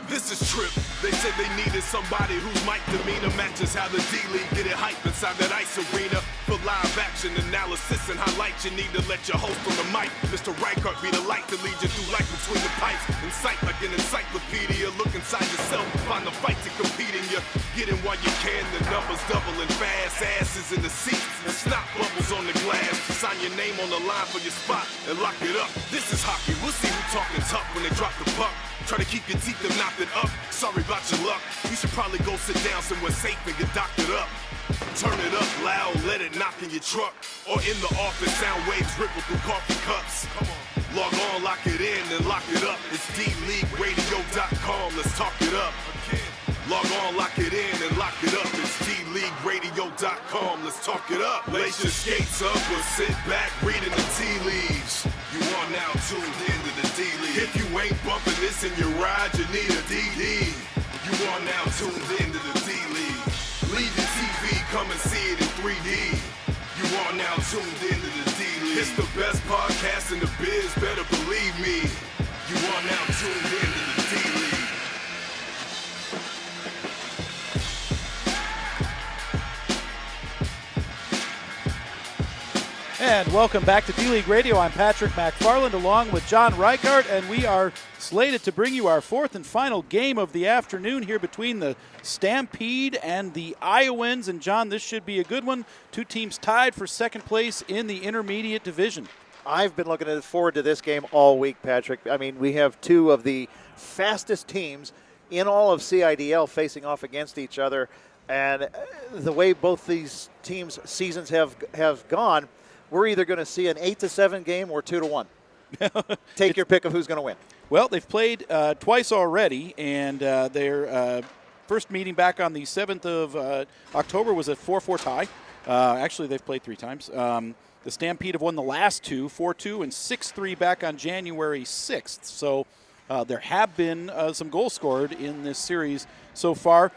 This is Trip. They said they needed somebody whose mic demeanor matches how the D-League get it hype inside that ice arena. For live action analysis and highlights, you need to let your host on the mic, Mr. Reichert, be the light to lead you through life between the pipes. Incite like an encyclopedia. Look inside yourself, find the fight to compete in you. Get in while you can, the numbers doubling fast. Asses in the seats and snot bubbles on the glass. Sign your name on the line for your spot and lock it up. This is hockey. We'll see who talking tough when they drop the puck. Try to keep your teeth and knock it up. Sorry about your luck. You should probably go sit down somewhere safe and get doctored up. Turn it up loud, let it knock in your truck. Or in the office, sound waves ripple through coffee cups. Come on. Log on, lock it in, and lock it up. It's dleagueradio.com. Let's talk it up. Log on, lock it in, and lock it up. It's dleagueradio.com. Let's talk it up. Lace your skates up or sit back reading the tea leaves. You are now tuned into the D-League. If you ain't bumping this in your ride, you need a DD. You are now tuned into the D-League. Leave your TV, come and see it in 3D. You are now tuned into the D-League. It's the best podcast in the biz, better believe me. You are now tuned into the D-League. And welcome back to D-League Radio. I'm Patrick McFarland along with John Reichert, and we are slated to bring you our fourth and final game of the afternoon here between the Stampede and the IoWinds. And John, this should be a good one. Two teams tied for second place in the intermediate division. I've been looking forward to this game all week, Patrick. I mean, we have two of the fastest teams in all of CIDL facing off against each other. And the way both these teams' seasons have gone, we're either going to see an 8-7 game or 2-1. Take your pick of who's going to win. Well, they've played twice already, and their first meeting back on the 7th of October was a 4-4 tie. Actually, they've played three times. The Stampede have won the last two, 4-2 and 6-3 back on January 6th. So there have been some goals scored in this series so far.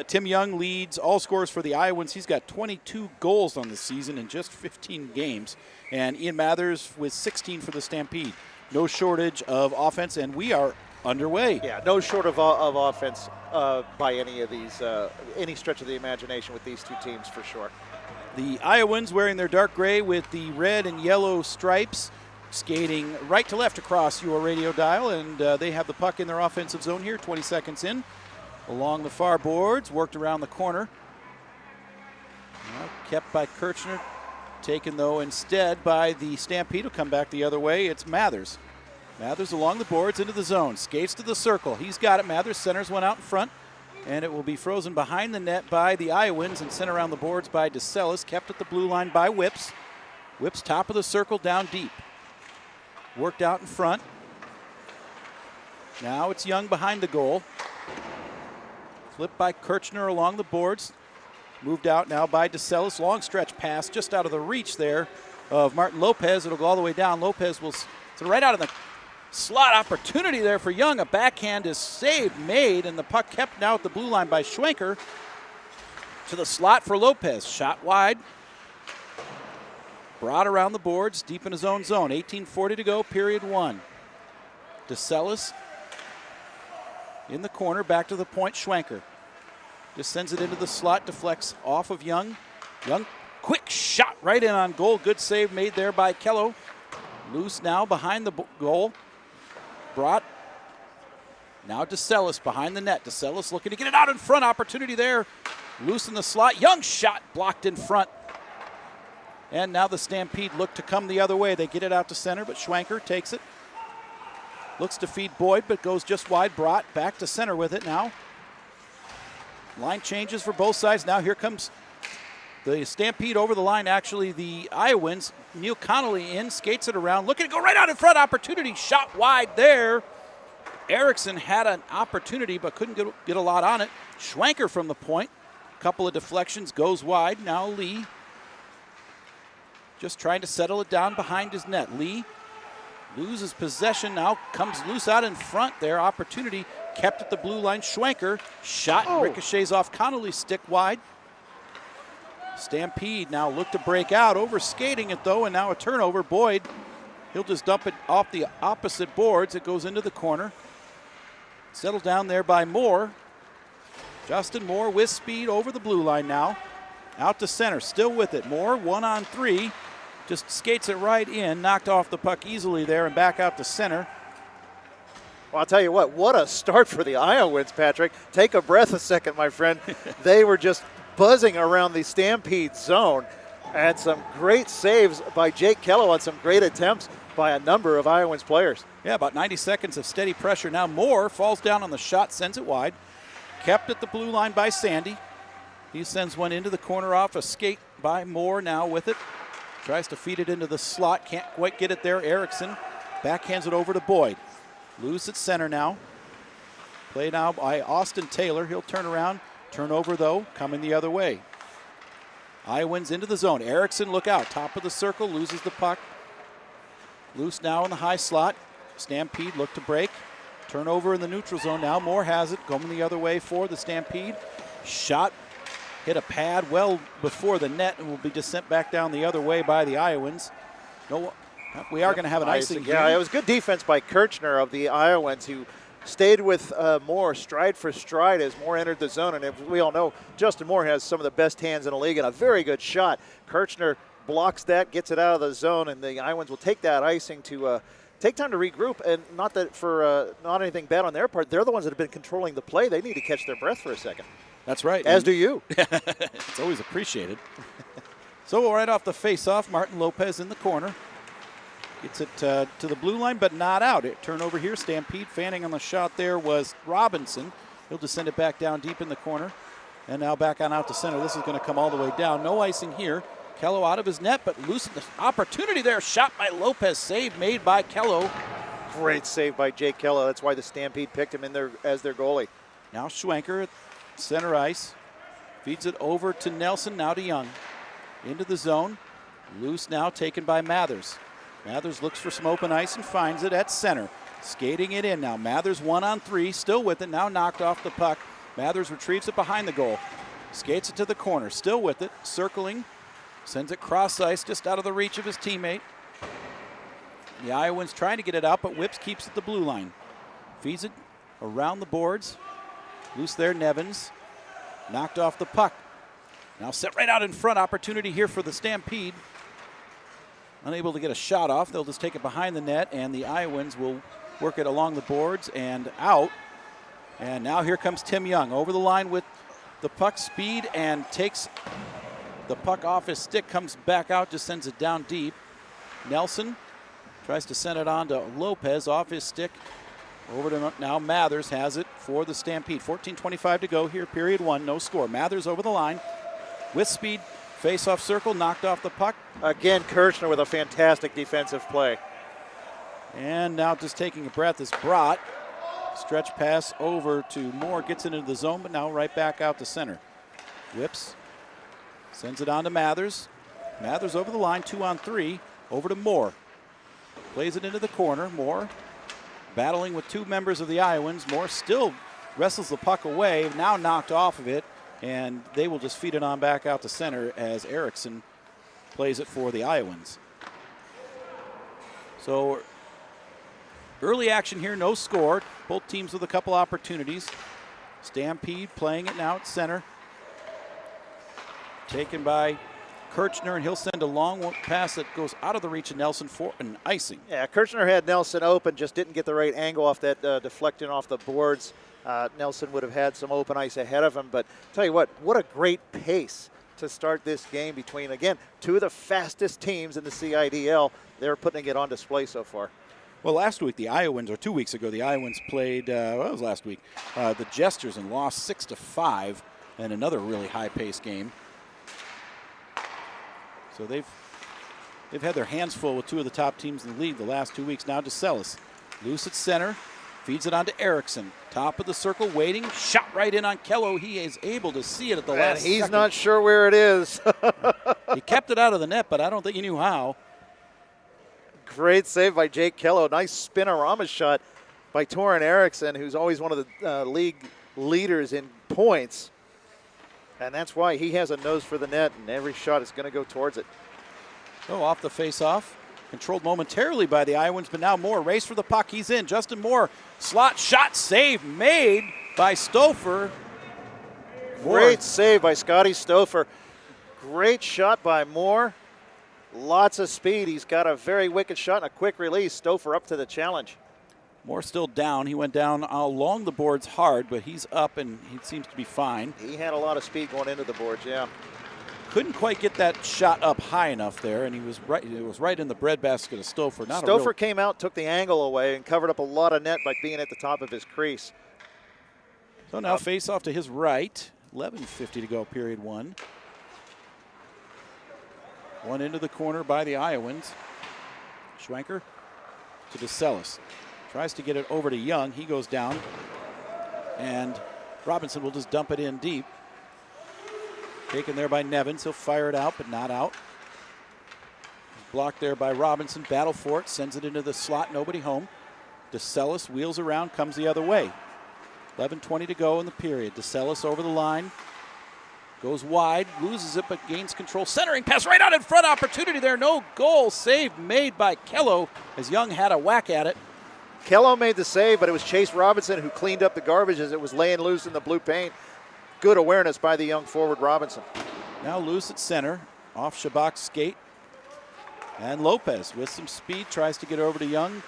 Tim Young leads all scores for the IoWinds. He's got 22 goals on the season in just 15 games. And Ian Mathers with 16 for the Stampede. No shortage of offense, and we are underway. Yeah, no short of offense by any of these, any stretch of the imagination with these two teams for sure. The IoWinds wearing their dark gray with the red and yellow stripes, skating right to left across your radio dial, and they have the puck in their offensive zone here, 20 seconds in. Along the far boards, worked around the corner. Kept by Kirchner, taken though instead by the Stampede. Will come back the other way. It's Mathers. Mathers along the boards into the zone, skates to the circle. He's got it. Mathers centers one out in front, and it will be frozen behind the net by the IoWinds and sent around the boards by DeCellis. Kept at the blue line by Whips. Whips top of the circle down deep. Worked out in front. Now it's Young behind the goal. Flipped by Kirchner along the boards. Moved out now by DeCellis. Long stretch pass just out of the reach there of Martin Lopez. It'll go all the way down. Lopez will right out of the slot. Opportunity there for Young. A backhand is saved, made, and the puck kept now at the blue line by Schwenker. To the slot for Lopez. Shot wide. Brought around the boards, deep in his own zone. 18:40 to go, period one. DeCellis in the corner, back to the point, Schwenker. Just sends it into the slot, deflects off of Young. Young, quick shot right in on goal. Good save made there by Kello. Loose now behind the goal. Brought. Now DeCellis behind the net. DeCellis looking to get it out in front. Opportunity there. Loose in the slot. Young shot blocked in front. And now the Stampede look to come the other way. They get it out to center, but Schwenker takes it. Looks to feed Boyd, but goes just wide. Brought back to center with it now. Line changes for both sides. Now here comes the Stampede over the line. Actually, the IoWinds. Neil Connolly in, skates it around. Looking to go right out in front. Opportunity, shot wide there. Erickson had an opportunity, but couldn't get a lot on it. Schwenker from the point. Couple of deflections, goes wide. Now Lee. Just trying to settle it down behind his net. Lee loses possession, now comes loose out in front there. Opportunity kept at the blue line. Schwenker shot and ricochets off Connolly's stick wide. Stampede now look to break out, over skating it though, and now a turnover. Boyd, he'll just dump it off the opposite boards. It goes into the corner. Settled down there by Moore. Justin Moore with speed over the blue line now. Out to center, still with it. Moore, 1-on-3. Just skates it right in, knocked off the puck easily there and back out to center. Well, I'll tell you what a start for the IoWinds, Patrick. Take a breath a second, my friend. They were just buzzing around the Stampede zone, and some great saves by Jake Kello on some great attempts by a number of IoWinds players. Yeah, about 90 seconds of steady pressure. Now Moore falls down on the shot, sends it wide. Kept at the blue line by Sandy. He sends one into the corner off a skate by Moore now with it. Tries to feed it into the slot, can't quite get it there. Erickson backhands it over to Boyd. Loose at center now. Play now by Austin Taylor. He'll turn around. Turnover, though, coming the other way. IoWinds into the zone. Erickson, look out. Top of the circle, loses the puck. Loose now in the high slot. Stampede look to break. Turnover in the neutral zone now. Moore has it. Going the other way for the Stampede. Shot. Hit a pad well before the net and will be just sent back down the other way by the Iowans. No, we are going to have an icing here. Yeah, it was good defense by Kirchner of the Iowans, who stayed with Moore stride for stride as Moore entered the zone. And as we all know, Justin Moore has some of the best hands in the league and a very good shot. Kirchner blocks that, gets it out of the zone, and the Iowans will take that icing to take time to regroup. And not that for not anything bad on their part. They're the ones that have been controlling the play. They need to catch their breath for a second. That's right. As do you. It's always appreciated. So right off the face-off, Martin Lopez in the corner. Gets it to the blue line, but not out. Turnover here, Stampede. Fanning on the shot there was Robinson. He'll just send it back down deep in the corner. And now back on out to center. This is going to come all the way down. No icing here. Kello out of his net, but loosened the opportunity there. Shot by Lopez. Save made by Kello. Great save by Jake Kello. That's why the Stampede picked him in there as their goalie. Now Schwenker at center ice. Feeds it over to Nelson, now to Young. Into the zone. Loose now, taken by Mathers. Mathers looks for some open ice and finds it at center. Skating it in now. Mathers 1-on-3, still with it, now knocked off the puck. Mathers retrieves it behind the goal. Skates it to the corner, still with it, circling. Sends it cross ice, just out of the reach of his teammate. The Iowans trying to get it out, but Whips keeps it the blue line. Feeds it around the boards. Loose there, Nevins. Knocked off the puck. Now set right out in front. Opportunity here for the Stampede. Unable to get a shot off. They'll just take it behind the net, and the Iowans will work it along the boards and out. And now here comes Tim Young over the line with the puck speed and takes the puck off his stick, comes back out, just sends it down deep. Nelson tries to send it on to Lopez off his stick. Over to now Mathers has it for the Stampede. 14:25 to go here, period one, no score. Mathers over the line with speed, face-off circle, knocked off the puck. Again, Kirchner with a fantastic defensive play. And now just taking a breath is Brott. Stretch pass over to Moore, gets it into the zone, but now right back out to center. Whips, sends it on to Mathers. Mathers over the line, 2-on-3, over to Moore. Plays it into the corner, Moore. Battling with two members of the Iowans. Moore still wrestles the puck away, now knocked off of it, and they will just feed it on back out to center as Erickson plays it for the Iowans. So early action here, no score. Both teams with a couple opportunities. Stampede playing it now at center. Taken by Kirchner, and he'll send a long pass that goes out of the reach of Nelson for an icing. Yeah, Kirchner had Nelson open, just didn't get the right angle off that deflecting off the boards. Nelson would have had some open ice ahead of him, but tell you what a great pace to start this game between, again, two of the fastest teams in the CIDL. They're putting it on display so far. Well, last week the Iowans, or 2 weeks ago, the Iowans played, it was last week, the Jesters and lost 6-5 in another really high-paced game. So they've had their hands full with two of the top teams in the league the last 2 weeks. Now DeCellis, loose at center, feeds it on to Erickson. Top of the circle, waiting, shot right in on Kello. He is able to see it at the last he's second. not sure where it is. He kept it out of the net, but I don't think he knew how. Great save by Jake Kello. Nice spinorama shot by Torin Erickson, who's always one of the league leaders in points. And that's why he has a nose for the net, and every shot is going to go towards it. Oh, off the face-off. Controlled momentarily by the Iowans, but now Moore. Race for the puck. He's in. Justin Moore. Slot shot save made by Stouffer. Great save by Scotty Stouffer. Great shot by Moore. Lots of speed. He's got a very wicked shot and a quick release. Stouffer up to the challenge. Moore still down. He went down along the boards hard, but he's up and he seems to be fine. He had a lot of speed going into the boards, yeah. Couldn't quite get that shot up high enough there, and he was right. It was right in the breadbasket of Stouffer. Stouffer came out, took the angle away, and covered up a lot of net by being at the top of his crease. So now face off to his right. 11:50 to go, period one. One into the corner by the Iowans. Schwenker to DeSellis. Tries to get it over to Young. He goes down. And Robinson will just dump it in deep. Taken there by Nevins. He'll fire it out, but not out. Blocked there by Robinson. Battle for it. Sends it into the slot. Nobody home. DeSellis wheels around. Comes the other way. 11:20 to go in the period. DeSellis over the line. Goes wide. Loses it, but gains control. Centering pass right out in front. Opportunity there. No goal. Save made by Kello as Young had a whack at it. Kello made the save, but it was Chase Robinson who cleaned up the garbage as it was laying loose in the blue paint. Good awareness by the young forward Robinson. Now loose at center. Off Shabak's skate. And Lopez with some speed tries to get over to Young.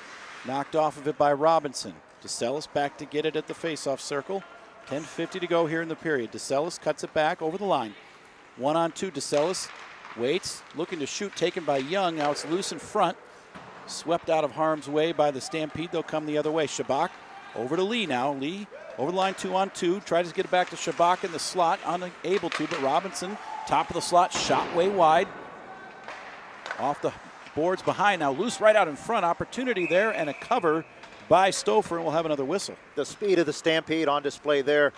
Knocked off of it by Robinson. DeSellis back to get it at the faceoff circle. 10:50 to go here in the period. DeSellis cuts it back over the line. 1-on-2. DeSellis waits, looking to shoot, taken by Young. Now it's loose in front. Swept out of harm's way by the Stampede. They'll come the other way. Shabak over to Lee now. Lee over the line 2-on-2. Tries to get it back to Shabak in the slot. Unable to, but Robinson, top of the slot, shot way wide. Off the boards behind now. Loose right out in front. Opportunity there and a cover by Stouffer, and we'll have another whistle. The speed of the Stampede on display there.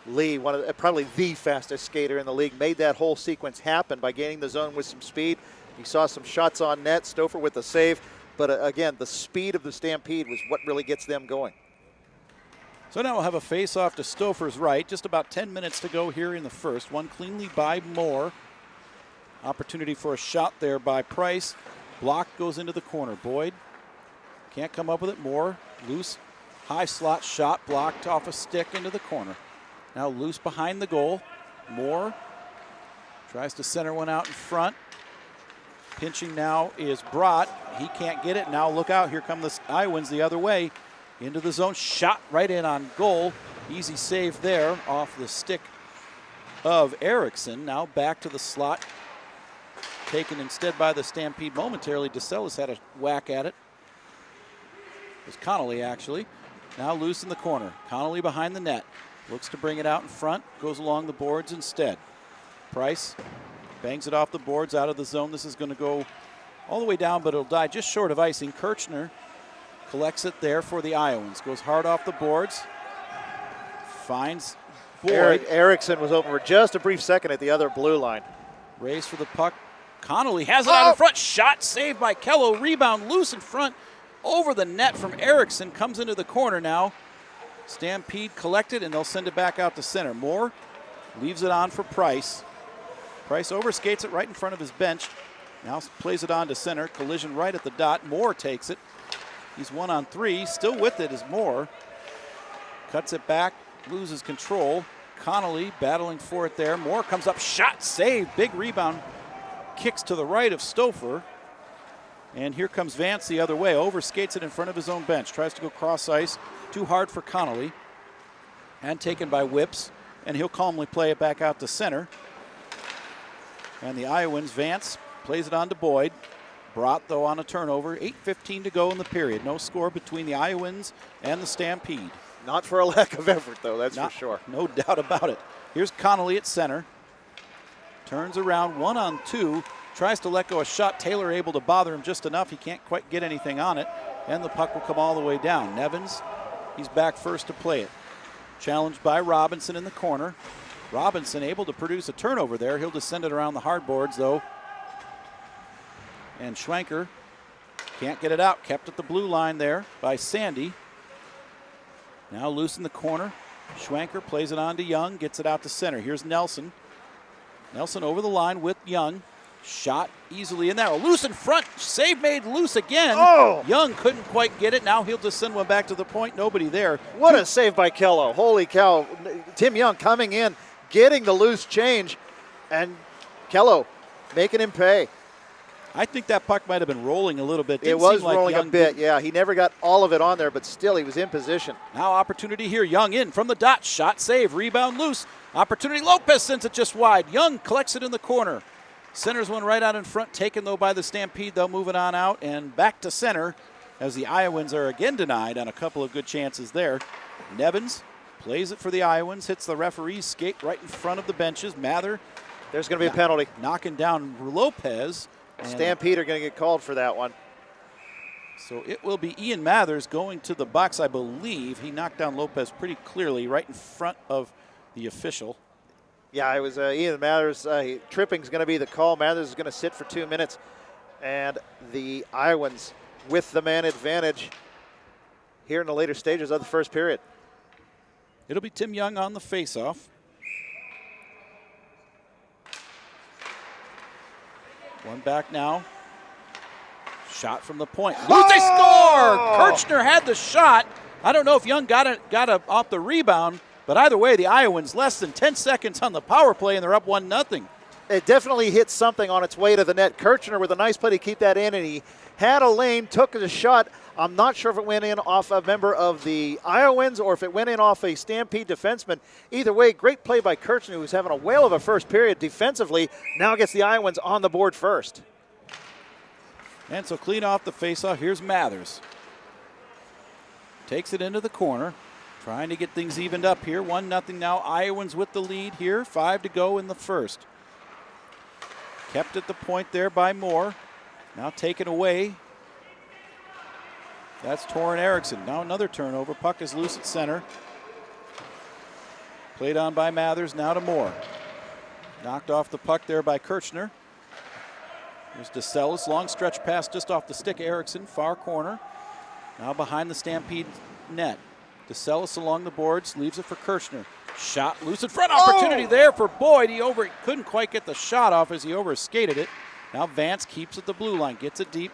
Lee, probably the fastest skater in the league, made that whole sequence happen by gaining the zone with some speed. You saw some shots on net. Stouffer with the save. But again, the speed of the Stampede was what really gets them going. So now we'll have a face-off to Stouffer's right. Just about 10 minutes to go here in the first. One cleanly by Moore. Opportunity for a shot there by Price. Block goes into the corner. Boyd can't come up with it. Moore, loose, high slot shot, blocked off a stick into the corner. Now loose behind the goal. Moore tries to center one out in front. Pinching now is Brott. He can't get it. Now look out. Here come the Iowans the other way. Into the zone. Shot right in on goal. Easy save there off the stick of Erickson. Now back to the slot. Taken instead by the Stampede momentarily. DeSellis had a whack at it. It was Connolly actually. Now loose in the corner. Connolly behind the net. Looks to bring it out in front. Goes along the boards instead. Price bangs it off the boards out of the zone. This is going to go all the way down, but it'll die just short of icing. Kirchner collects it there for the Iowans. Goes hard off the boards. Finds Boyd. Erickson was open for just a brief second at the other blue line. Race for the puck. Connolly has it out in front. Shot saved by Kello. Rebound loose in front. Over the net from Erickson. Comes into the corner now. Stampede collected, and they'll send it back out to center. Moore leaves it on for Price. Price overskates it right in front of his bench. Now plays it on to center. Collision right at the dot. Moore takes it. He's 1-on-3. Still with it is Moore. Cuts it back. Loses control. Connolly battling for it there. Moore comes up. Shot saved. Big rebound. Kicks to the right of Stouffer. And here comes Vance the other way. Overskates it in front of his own bench. Tries to go cross ice. Too hard for Connolly. And taken by Whips. And he'll calmly play it back out to center. And the Iowans, Vance plays it on to Boyd. Brought, though, on a turnover. 8:15 to go in the period. No score between the Iowans and the Stampede. Not for a lack of effort, though, that's for sure. No doubt about it. Here's Connolly at center. Turns around, 1-on-2. Tries to let go a shot. Taylor able to bother him just enough. He can't quite get anything on it. And the puck will come all the way down. Nevins, he's back first to play it. Challenged by Robinson in the corner. Robinson able to produce a turnover there. He'll just send it around the hardboards, though. And Schwenker can't get it out. Kept at the blue line there by Sandy. Now loose in the corner. Schwenker plays it on to Young. Gets it out to center. Here's Nelson. Nelson over the line with Young. Shot easily in there. Loose in front. Save made loose again. Oh! Young couldn't quite get it. Now he'll just send one back to the point. Nobody there. What a save by Kello. Holy cow. Tim Young coming in, getting the loose change, and Kello making him pay. I think that puck might have been rolling a little bit. It was rolling a bit, yeah. He never got all of it on there, but still he was in position. Now opportunity here. Young in from the dot. Shot save. Rebound loose. Opportunity. Lopez sends it just wide. Young collects it in the corner. Centers one right out in front. Taken, though, by the Stampede. They'll move it on out and back to center as the Iowans are again denied on a couple of good chances there. Nevins plays it for the Iowans. Hits the referee's skate right in front of the benches. Mather. There's going to be a penalty. Knocking down Lopez. Stampede are going to get called for that one. So it will be Ian Mathers going to the box, I believe. He knocked down Lopez pretty clearly right in front of the official. Yeah, it was Ian Mathers. Tripping is going to be the call. Mathers is going to sit for 2 minutes. And the Iowans with the man advantage here in the later stages of the first period. It'll be Tim Young on the faceoff. One back now. Shot from the point. Loose, they score! Kirchner had the shot. I don't know if Young got it off the rebound, but either way, the Iowans less than 10 seconds on the power play, and they're up 1-0. It definitely hit something on its way to the net. Kirchner with a nice play to keep that in, and he had a lane, took the shot. I'm not sure if it went in off a member of the Iowans or if it went in off a Stampede defenseman. Either way, great play by Kirchner, who's having a whale of a first period defensively. Now gets the Iowans on the board first. And so clean off the faceoff. Here's Mathers. Takes it into the corner. Trying to get things evened up here. 1-0 now. Iowans with the lead here. 5 to go in the first. Kept at the point there by Moore. Now taken away. That's Torrin Erickson. Now another turnover. Puck is loose at center. Played on by Mathers. Now to Moore. Knocked off the puck there by Kirchner. There's DeSellis. Long stretch pass just off the stick. Erickson, far corner. Now behind the Stampede net. DeSellis along the boards. Leaves it for Kirchner. Shot loose in front. Opportunity there for Boyd. He couldn't quite get the shot off as he overskated it. Now Vance keeps at the blue line. Gets it deep.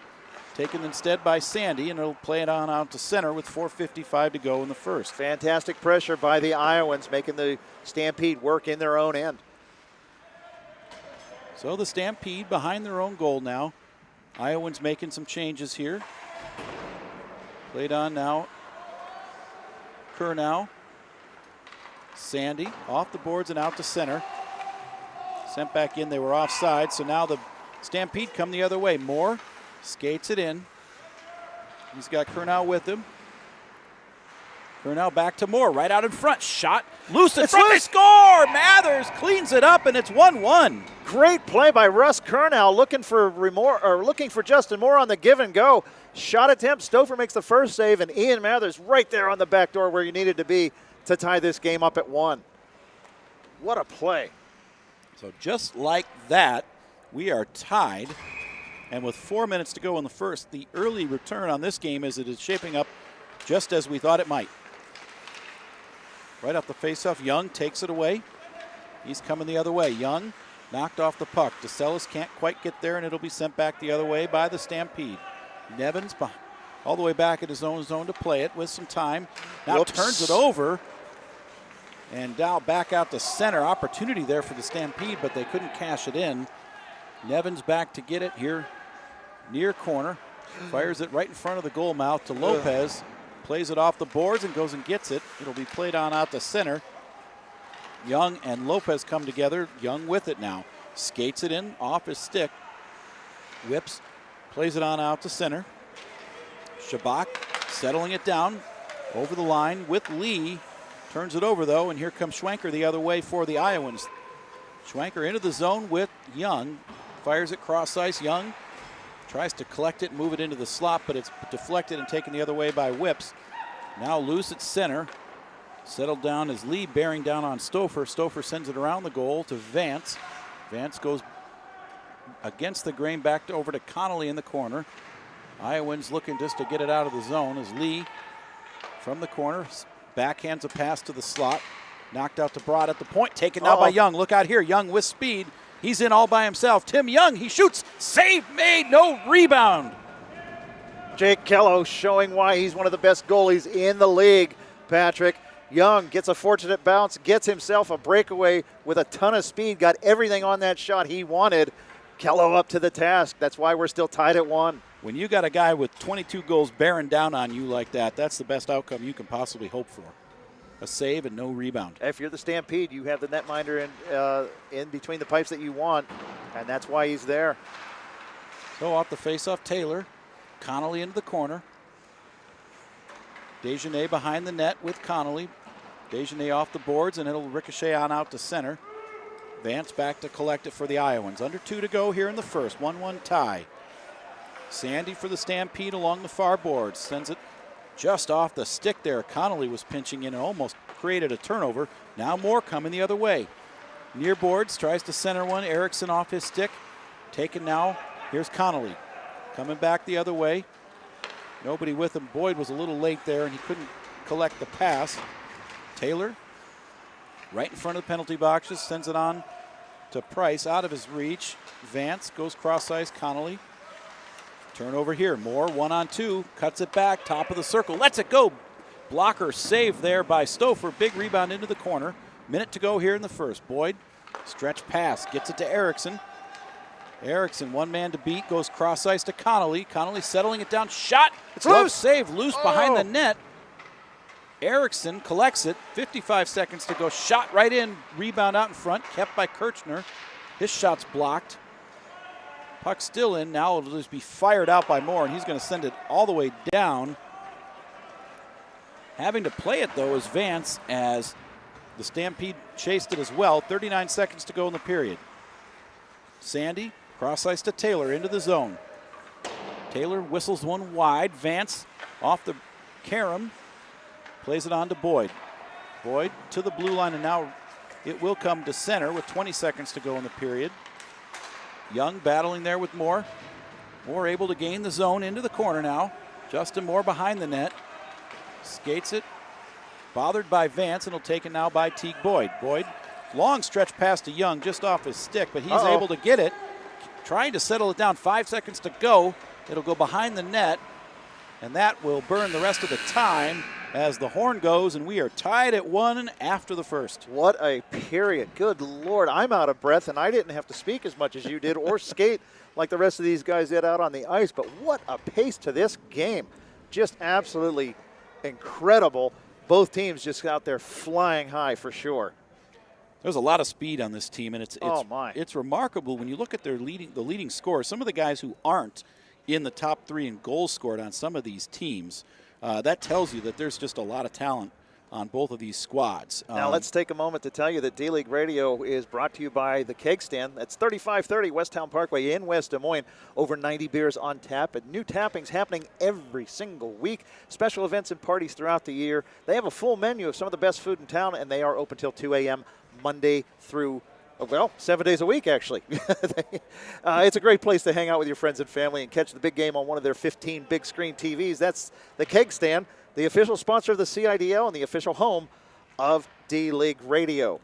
Taken instead by Sandy, and it'll play it on out to center with 4:55 to go in the first. Fantastic pressure by the Iowans, making the Stampede work in their own end. So the Stampede behind their own goal now. Iowans making some changes here. Played on now. Curnow. Sandy off the boards and out to center. Sent back in. They were offside, so now the Stampede come the other way. Moore skates it in. He's got Curnow with him. Curnow back to Moore, right out in front. Shot loose in front. They score! Mathers cleans it up, and it's 1-1. Great play by Russ Curnow, looking for Justin Moore on the give and go. Shot attempt. Stouffer makes the first save, and Ian Mathers right there on the back door where you needed to be to tie this game up at 1. What a play! So just like that, we are tied. And with 4 minutes to go in the first, the early return on this game is it is shaping up just as we thought it might. Right off the faceoff, Young takes it away. He's coming the other way. Young knocked off the puck. DeSellis can't quite get there, and it'll be sent back the other way by the Stampede. Nevins all the way back at his own zone to play it with some time. Now turns it over. And now back out to center. Opportunity there for the Stampede, but they couldn't cash it in. Nevins back to get it here near corner. Fires it right in front of the goal mouth to Lopez. Plays it off the boards and goes and gets it. It'll be played on out to center. Young and Lopez come together. Young with it now. Skates it in off his stick. Whips. Plays it on out to center. Shabak settling it down over the line with Lee. Turns it over though, and here comes Schwenker the other way for the Iowans. Schwenker into the zone with Young. Fires it cross ice. Young tries to collect it and move it into the slot, but it's deflected and taken the other way by Whips. Now loose at center. Settled down as Lee bearing down on Stouffer. Stouffer sends it around the goal to Vance. Vance goes against the grain back over to Connolly in the corner. Iowans looking just to get it out of the zone as Lee from the corner backhands a pass to the slot. Knocked out to Broad at the point. Taken now by Young. Look out here. Young with speed. He's in all by himself. Tim Young, he shoots. Save made, no rebound. Jake Kello showing why he's one of the best goalies in the league, Patrick. Young gets a fortunate bounce, gets himself a breakaway with a ton of speed, got everything on that shot he wanted. Kello up to the task. That's why we're still tied at 1. When you got a guy with 22 goals bearing down on you like that, that's the best outcome you can possibly hope for. A save and no rebound. If you're the Stampede, you have the netminder in between the pipes that you want, and that's why he's there. So off the faceoff, Taylor. Connolly into the corner. Dejanay behind the net with Connolly. Dejanay off the boards, and it'll ricochet on out to center. Vance back to collect it for the Iowans. Under 2 to go here in the first. 1-1 tie. Sandy for the Stampede along the far boards. Sends it just off the stick there. Connolly was pinching in and almost created a turnover. Now more coming the other way. Near boards, tries to center one. Erickson off his stick. Taken now. Here's Connolly. Coming back the other way. Nobody with him. Boyd was a little late there and he couldn't collect the pass. Taylor, right in front of the penalty boxes, sends it on to Price, out of his reach. Vance goes cross ice. Connolly. Turnover here. Moore 1-on-2. Cuts it back. Top of the circle. Lets it go. Blocker saved there by Stouffer. Big rebound into the corner. Minute to go here in the first. Boyd, stretch pass. Gets it to Erickson. Erickson, one man to beat. Goes cross ice to Connolly. Connolly settling it down. Shot. It's loose. Save. Loose behind the net. Erickson collects it. 55 seconds to go. Shot right in. Rebound out in front. Kept by Kirchner. His shot's blocked. Puck still in. Now it'll just be fired out by Moore, and he's going to send it all the way down. Having to play it, though, is Vance, as the Stampede chased it as well. 39 seconds to go in the period. Sandy, cross ice to Taylor into the zone. Taylor whistles one wide. Vance off the carom. Plays it on to Boyd. Boyd to the blue line, and now it will come to center with 20 seconds to go in the period. Young battling there with Moore. Moore able to gain the zone into the corner now. Justin Moore behind the net. Skates it. Bothered by Vance, and will take it now by Teague Boyd. Boyd, long stretch pass to Young just off his stick, but he's able to get it. Trying to settle it down. 5 seconds to go. It'll go behind the net, and that will burn the rest of the time as the horn goes, and we are tied at 1 after the first. What a period. Good Lord, I'm out of breath, and I didn't have to speak as much as you did or skate like the rest of these guys did out on the ice, but what a pace to this game. Just absolutely incredible. Both teams just out there flying high for sure. There's a lot of speed on this team, and it's remarkable when you look at the leading scorers. Some of the guys who aren't in the top 3 in goals scored on some of these teams, that tells you that there's just a lot of talent on both of these squads. Now let's take a moment to tell you that D-League Radio is brought to you by the Keg Stand. That's 3530 Westtown Parkway in West Des Moines. Over 90 beers on tap and new tappings happening every single week. Special events and parties throughout the year. They have a full menu of some of the best food in town, and they are open till 2 a.m. Monday through 7 days a week, actually. It's a great place to hang out with your friends and family and catch the big game on one of their 15 big screen TVs. That's the Keg Stand, the official sponsor of the CIDL and the official home of D-League Radio.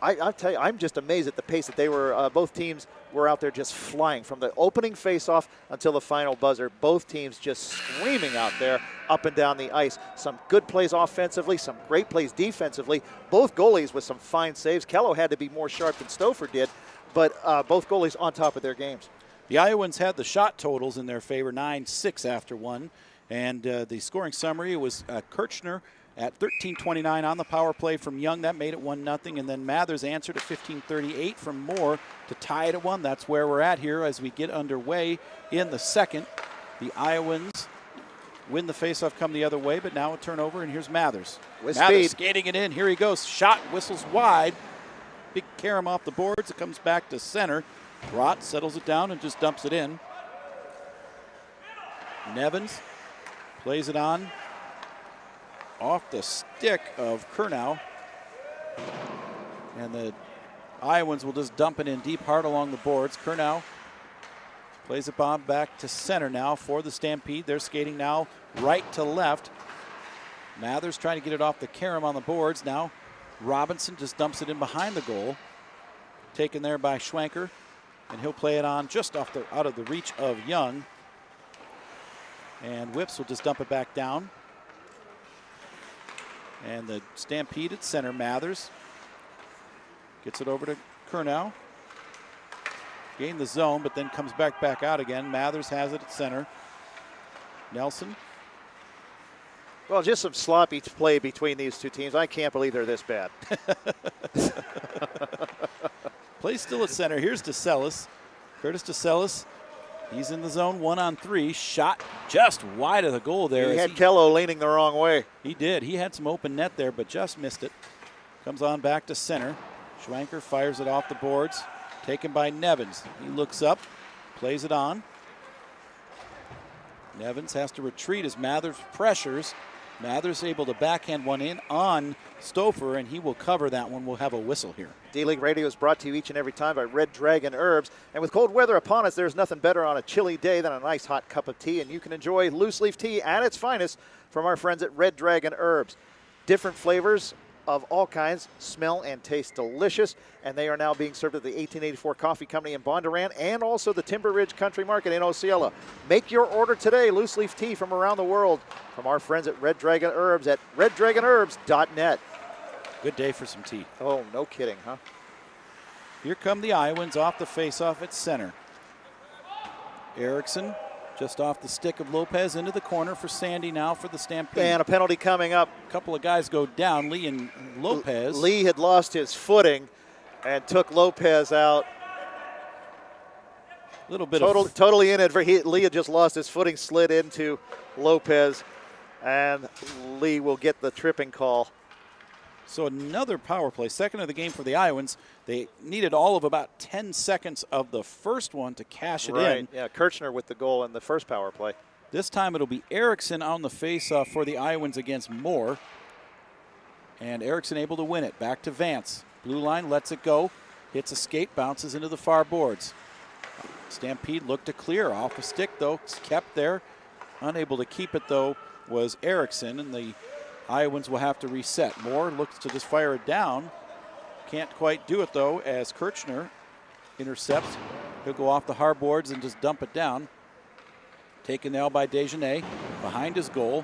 I tell you, I'm just amazed at the pace that they were, both teams were out there just flying from the opening faceoff until the final buzzer. Both teams just screaming out there up and down the ice. Some good plays offensively, some great plays defensively. Both goalies with some fine saves. Kello had to be more sharp than Stouffer did, but both goalies on top of their games. The Iowans had the shot totals in their favor, 9-6 after one. And the scoring summary was Kirchner at 13:29 on the power play from Young. That made it 1-0. And then Mathers answered at 15:38 from Moore to tie it at 1. That's where we're at here as we get underway in the second. The Iowans win the faceoff, come the other way, but now a turnover, and here's Mathers. With Mathers speed. skating it in. Here he goes. Shot, whistles wide. Big carom off the boards. It comes back to center. Brott settles it down and just dumps it in. Nevins plays it on. Off the stick of Kurnow. And the Iowans will just dump it in deep hard along the boards. Kurnow plays it bomb back to center now for the Stampede. They're skating now right to left. Mathers trying to get it off the carom on the boards. Now Robinson just dumps it in behind the goal. taken there by Schwanker, and he'll play it on just out of the reach of Young. And Whips will just dump it back down. And the Stampede at center. Mathers gets it over to Curnow. Gained the zone, but then comes back out again. Mathers has it at center. Nelson. Well, just some sloppy play between these two teams. I can't believe they're this bad. Plays still at center. Here's DeCellis. Curtis DeCellis. He's in the zone 1-on-3. Shot just wide of the goal there. He had Kello leaning the wrong way. He did. He had some open net there, but just missed it. Comes on back to center. Schwanker fires it off the boards. Taken by Nevins. He looks up, plays it on. Nevins has to retreat as Mathers pressures. Mathers able to backhand one in on Stouffer, and he will cover that one. We'll have a whistle here. D-League Radio is brought to you each and every time by Red Dragon Herbs. And with cold weather upon us, there's nothing better on a chilly day than a nice hot cup of tea. And you can enjoy loose leaf tea at its finest from our friends at Red Dragon Herbs. Different flavors of all kinds, smell and taste delicious. And they are now being served at the 1884 Coffee Company in Bondurant and also the Timber Ridge Country Market in Osceola. Make your order today, loose leaf tea from around the world, from our friends at Red Dragon Herbs at reddragonherbs.net. Good day for some tea. Oh, no kidding, huh? Here come the IoWinds off the faceoff at center. Erickson just off the stick of Lopez into the corner for Sandy now for the Stampede. And a penalty coming up. A couple of guys go down, Lee and Lopez. Lee had lost his footing and took Lopez out. A little bit totally inadvertent. Lee had just lost his footing, slid into Lopez, and Lee will get the tripping call. So another power play, second of the game for the IoWinds. They needed all of about 10 seconds of the first one to cash it in. Yeah, Kirchner with the goal in the first power play. This time it'll be Erickson on the faceoff for the IoWinds against Moore. And Erickson able to win it. Back to Vance. Blue line lets it go. Hits a skate, bounces into the far boards. Stampede looked to clear off a stick though. It's kept there. Unable to keep it though was Erickson, and the IoWinds will have to reset. Moore looks to just fire it down. Can't quite do it though as Kirchner intercepts. He'll go off the hard boards and just dump it down. Taken now by Dejanay behind his goal.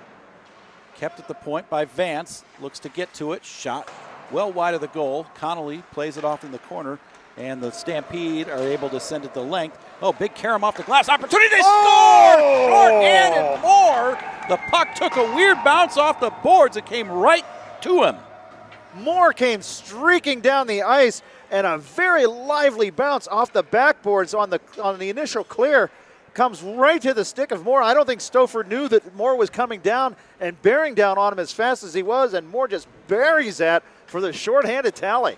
Kept at the point by Vance. Looks to get to it. Shot well wide of the goal. Connolly plays it off in the corner, and the Stampede are able to send it the length. Oh, big carom off the glass. Opportunity. They score! Short-handed Moore. The puck took a weird bounce off the boards. It came right to him. Moore came streaking down the ice, and a very lively bounce off the backboards on the initial clear comes right to the stick of Moore. I don't think Stouffer knew that Moore was coming down and bearing down on him as fast as he was, and Moore just buries that for the shorthanded tally.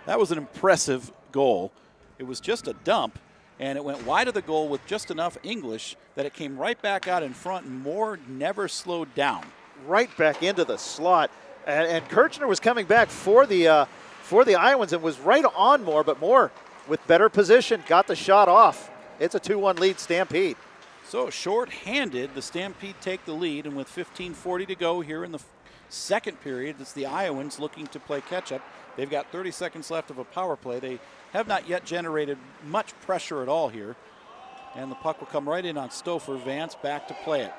That was an impressive goal. It was just a dump, and it went wide of the goal with just enough English that it came right back out in front, and Moore never slowed down. Right back into the slot. And Kirchner was coming back for the IoWinds and was right on Moore, but Moore with better position got the shot off. It's a 2-1 lead Stampede. So short-handed, the Stampede take the lead, and with 15:40 to go here in the second period, it's the IoWinds looking to play catch-up. They've got 30 seconds left of a power play. They have not yet generated much pressure at all here. And the puck will come right in on Stouffer. Vance back to play it.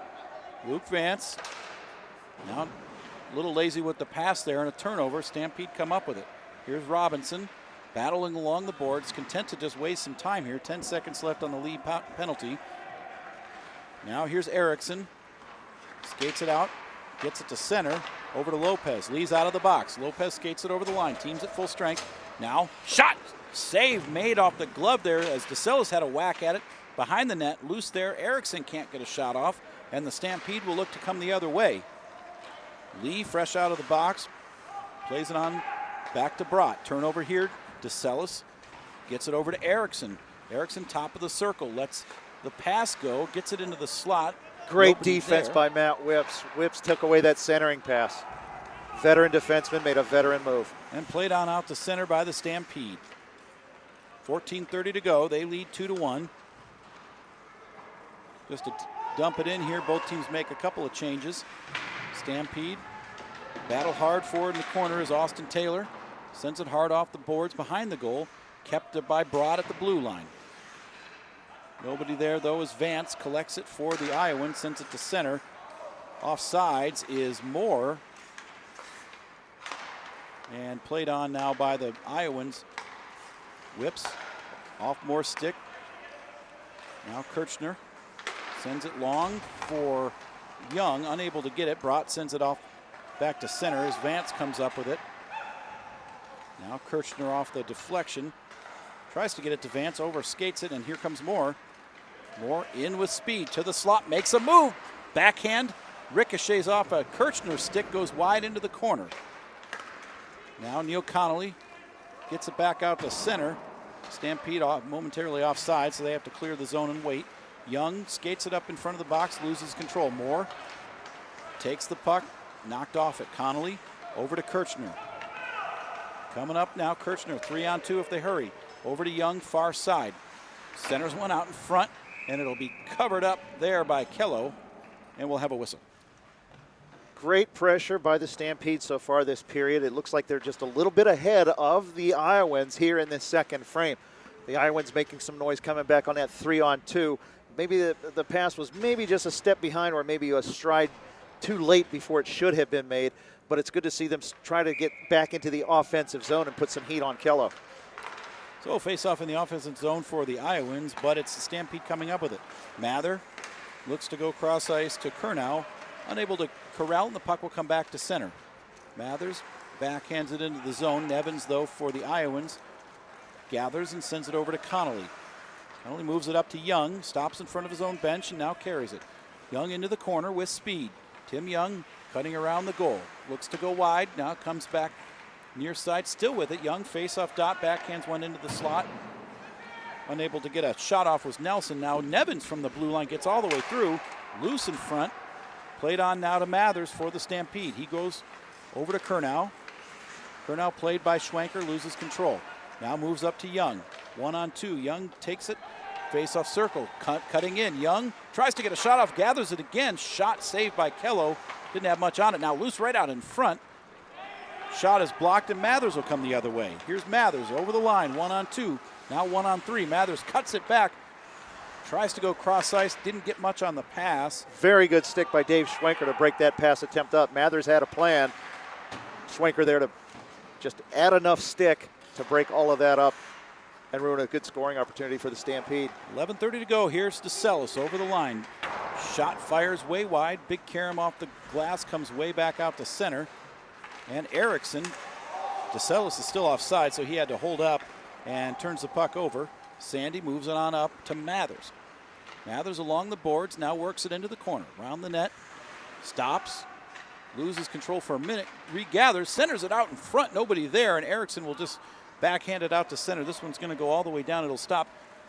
Luke Vance now a little lazy with the pass there and a turnover. Stampede come up with it. Here's Robinson battling along the boards, content to just waste some time here. 10 seconds left on the lead penalty. Now here's Erickson. Skates it out, gets it to center, over to Lopez. Lee's out of the box. Lopez skates it over the line. Team's at full strength. Now, shot! Save made off the glove there as DeCellis had a whack at it. Behind the net, loose there. Erickson can't get a shot off, and the Stampede will look to come the other way. Lee, fresh out of the box, plays it on back to Brott. Turnover here. DeCellis gets it over to Erickson. Erickson, top of the circle, lets the pass go, gets it into the slot. Great defense by Matt Whips. Whips took away that centering pass. Veteran defenseman made a veteran move. And played on out to center by the Stampede. 14:30 to go. They lead 2-1. Just to dump it in here, both teams make a couple of changes. Stampede battle hard forward in the corner is Austin Taylor. Sends it hard off the boards behind the goal. kept by Broad at the blue line. Nobody there, though, as Vance collects it for the Iowans, sends it to center. Offsides is Moore. And played on now by the Iowans. Whips off Moore's stick. Now Kirchner sends it long for Young, unable to get it. Brott sends it off back to center as Vance comes up with it. Now Kirchner off the deflection. Tries to get it to Vance, overskates it, and here comes Moore. Moore in with speed to the slot, makes a move. Backhand, ricochets off a Kirchner stick, goes wide into the corner. Now Neil Connolly gets it back out to center. Stampede momentarily offside, so they have to clear the zone and wait. Young skates it up in front of the box, loses control. Moore takes the puck, knocked off it. Connolly over to Kirchner. Coming up now, Kirchner, 3-on-2 if they hurry. Over to Young, far side. Centers one out in front, and it'll be covered up there by Kello, and we'll have a whistle. Great pressure by the Stampede so far this period. It looks like they're just a little bit ahead of the Iowans here in this second frame. The Iowans making some noise coming back on that 3-on-2. Maybe the pass was maybe just a step behind or maybe a stride too late before it should have been made. But it's good to see them try to get back into the offensive zone and put some heat on Kello. So face-off in the offensive zone for the Iowans, but it's the Stampede coming up with it. Mather looks to go cross ice to Curnow, unable to corral, and the puck will come back to center. Mathers backhands it into the zone. Nevins, though, for the Iowans, gathers and sends it over to Connolly. Connolly moves it up to Young, stops in front of his own bench, and now carries it. Young into the corner with speed. Tim Young cutting around the goal. Looks to go wide, now comes back near side, still with it. Young face-off dot, backhands one into the slot. Unable to get a shot off was Nelson. Now Nevins from the blue line gets all the way through, loose in front. Played on now to Mathers for the Stampede. He goes over to Curnow. Curnow played by Schwenker, loses control. Now moves up to Young. 1-on-2. Young takes it. Face-off circle. Cutting in. Young tries to get a shot off. Gathers it again. Shot saved by Kello. Didn't have much on it. Now loose right out in front. Shot is blocked and Mathers will come the other way. Here's Mathers over the line. 1-on-2. Now 1-on-3. Mathers cuts it back. Tries to go cross ice, didn't get much on the pass. Very good stick by Dave Schwenker to break that pass attempt up. Mathers had a plan. Schwenker there to just add enough stick to break all of that up and ruin a good scoring opportunity for the Stampede. 11:30 to go. Here's DeSellis over the line. Shot fires way wide. Big carom off the glass, comes way back out to center. And Erickson, DeSellis is still offside, so he had to hold up and turns the puck over. Sandy moves it on up to Mathers. Mathers along the boards, now works it into the corner. Around the net, stops, loses control for a minute, regathers, centers it out in front, nobody there, and Erickson will just backhand it out to center. This one's going to go all the way down. It'll stop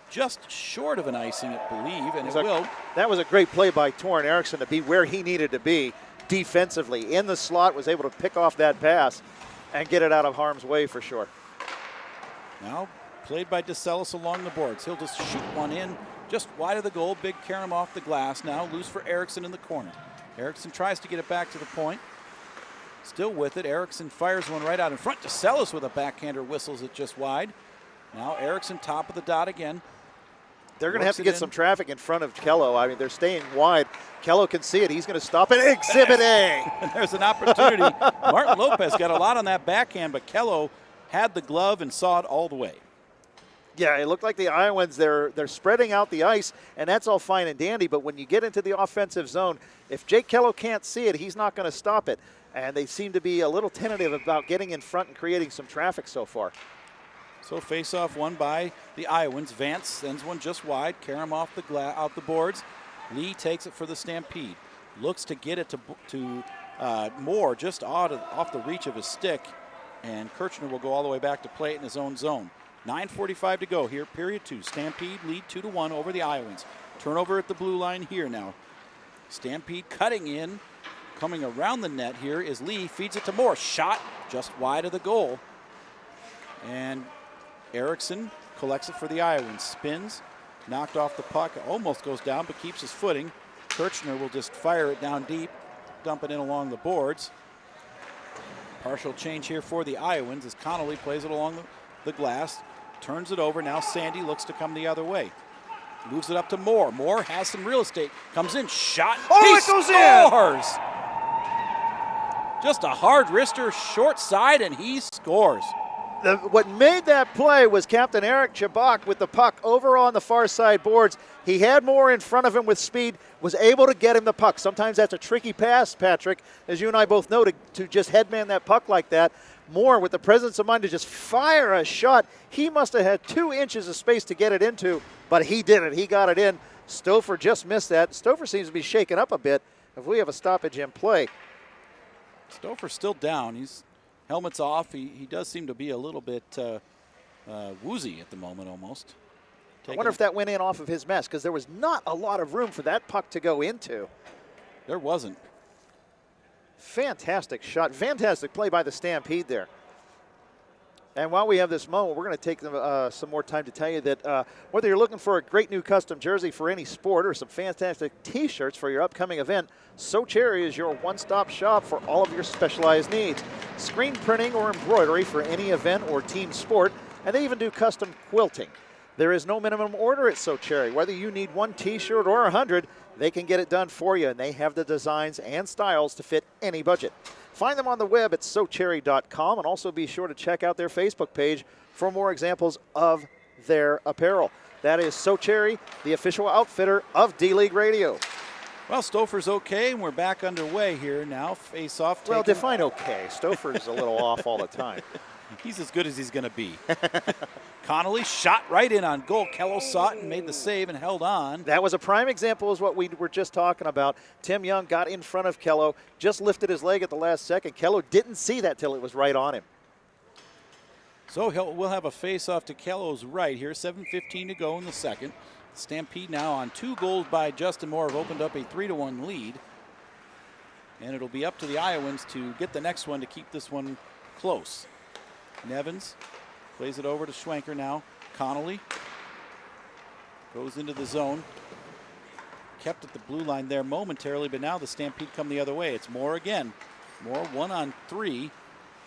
just short of an icing, I believe, and it will. That was a great play by Torrin Erickson to be where he needed to be defensively. In the slot, was able to pick off that pass and get it out of harm's way for sure. Now played by DeSellis along the boards. He'll just shoot one in just wide of the goal. Big carom off the glass. Now loose for Erickson in the corner. Erickson tries to get it back to the point. Still with it. Erickson fires one right out in front. DeSellis with a backhander whistles it just wide. Now Erickson top of the dot again. They're going to have to get some traffic in front of Kello. I mean, they're staying wide. Kello can see it. He's going to stop it. Exhibit A. And there's an opportunity. Martin Lopez got a lot on that backhand, but Kello had the glove and saw it all the way. Yeah, it looked like the Iowans, they're spreading out the ice, and that's all fine and dandy, but when you get into the offensive zone, if Jake Kello can't see it, he's not going to stop it. And they seem to be a little tentative about getting in front and creating some traffic so far. So face-off won by the Iowans. Vance sends one just wide. Karam off out the boards. Lee takes it for the Stampede. Looks to get it to Moore just off the reach of his stick. And Kirchner will go all the way back to play it in his own zone. 9:45 to go here, period 2. Stampede lead 2-1 over the Iowans. Turnover at the blue line here now. Stampede cutting in. Coming around the net here is Lee. Feeds it to Moore. Shot just wide of the goal. And Erickson collects it for the Iowans. Spins. Knocked off the puck. Almost goes down but keeps his footing. Kirchner will just fire it down deep. Dump it in along the boards. Partial change here for the Iowans as Connolly plays it along the glass. turns it over. Now Sandy looks to come the other way. Moves it up to Moore. Moore has some real estate. Comes in, shot. Oh, he it goes scores! Just a hard wrister, short side, and he scores. What made that play was Captain Eric Chabak with the puck over on the far side boards. He had Moore in front of him with speed, was able to get him the puck. Sometimes that's a tricky pass, Patrick, as you and I both know, to just headman that puck like that. Moore with the presence of mind to just fire a shot. He must have had 2 inches of space to get it into, but he did it. He got it in. Stouffer just missed that. Stouffer seems to be shaken up a bit if we have a stoppage in play. Stouffer's still down. He's helmet's off. He does seem to be a little bit woozy at the moment almost. I wonder if that went in off of his mask, because there was not a lot of room for that puck to go into. There wasn't. Fantastic shot. Fantastic play by the Stampede there. And while we have this moment, we're going to take some more time to tell you that whether you're looking for a great new custom jersey for any sport or some fantastic T-shirts for your upcoming event, So Cherry is your one-stop shop for all of your specialized needs. Screen printing or embroidery for any event or team sport, and they even do custom quilting. There is no minimum order at So Cherry. Whether you need 1 T-shirt or 100, they can get it done for you, and they have the designs and styles to fit any budget. Find them on the web at socherry.com, and also be sure to check out their Facebook page for more examples of their apparel. That is So Cherry, the official outfitter of D-League Radio. Well, Stouffer's okay, and we're back underway here now. Face-off. Well, define okay. Stouffer's a little off all the time. He's as good as he's going to be. Connolly shot right in on goal. Kello saw it and made the save and held on. That was a prime example of what we were just talking about. Tim Young got in front of Kello, just lifted his leg at the last second. Kello didn't see that till it was right on him. So we'll have a face-off to Kello's right here. 7:15 to go in the second. Stampede now on 2 goals by Justin Moore have opened up a 3-1 lead. And it'll be up to the IoWinds to get the next one to keep this one close. Nevins plays it over to Schwenker now. Connolly goes into the zone. Kept at the blue line there momentarily, but now the Stampede come the other way. It's Moore again. Moore 1-on-3.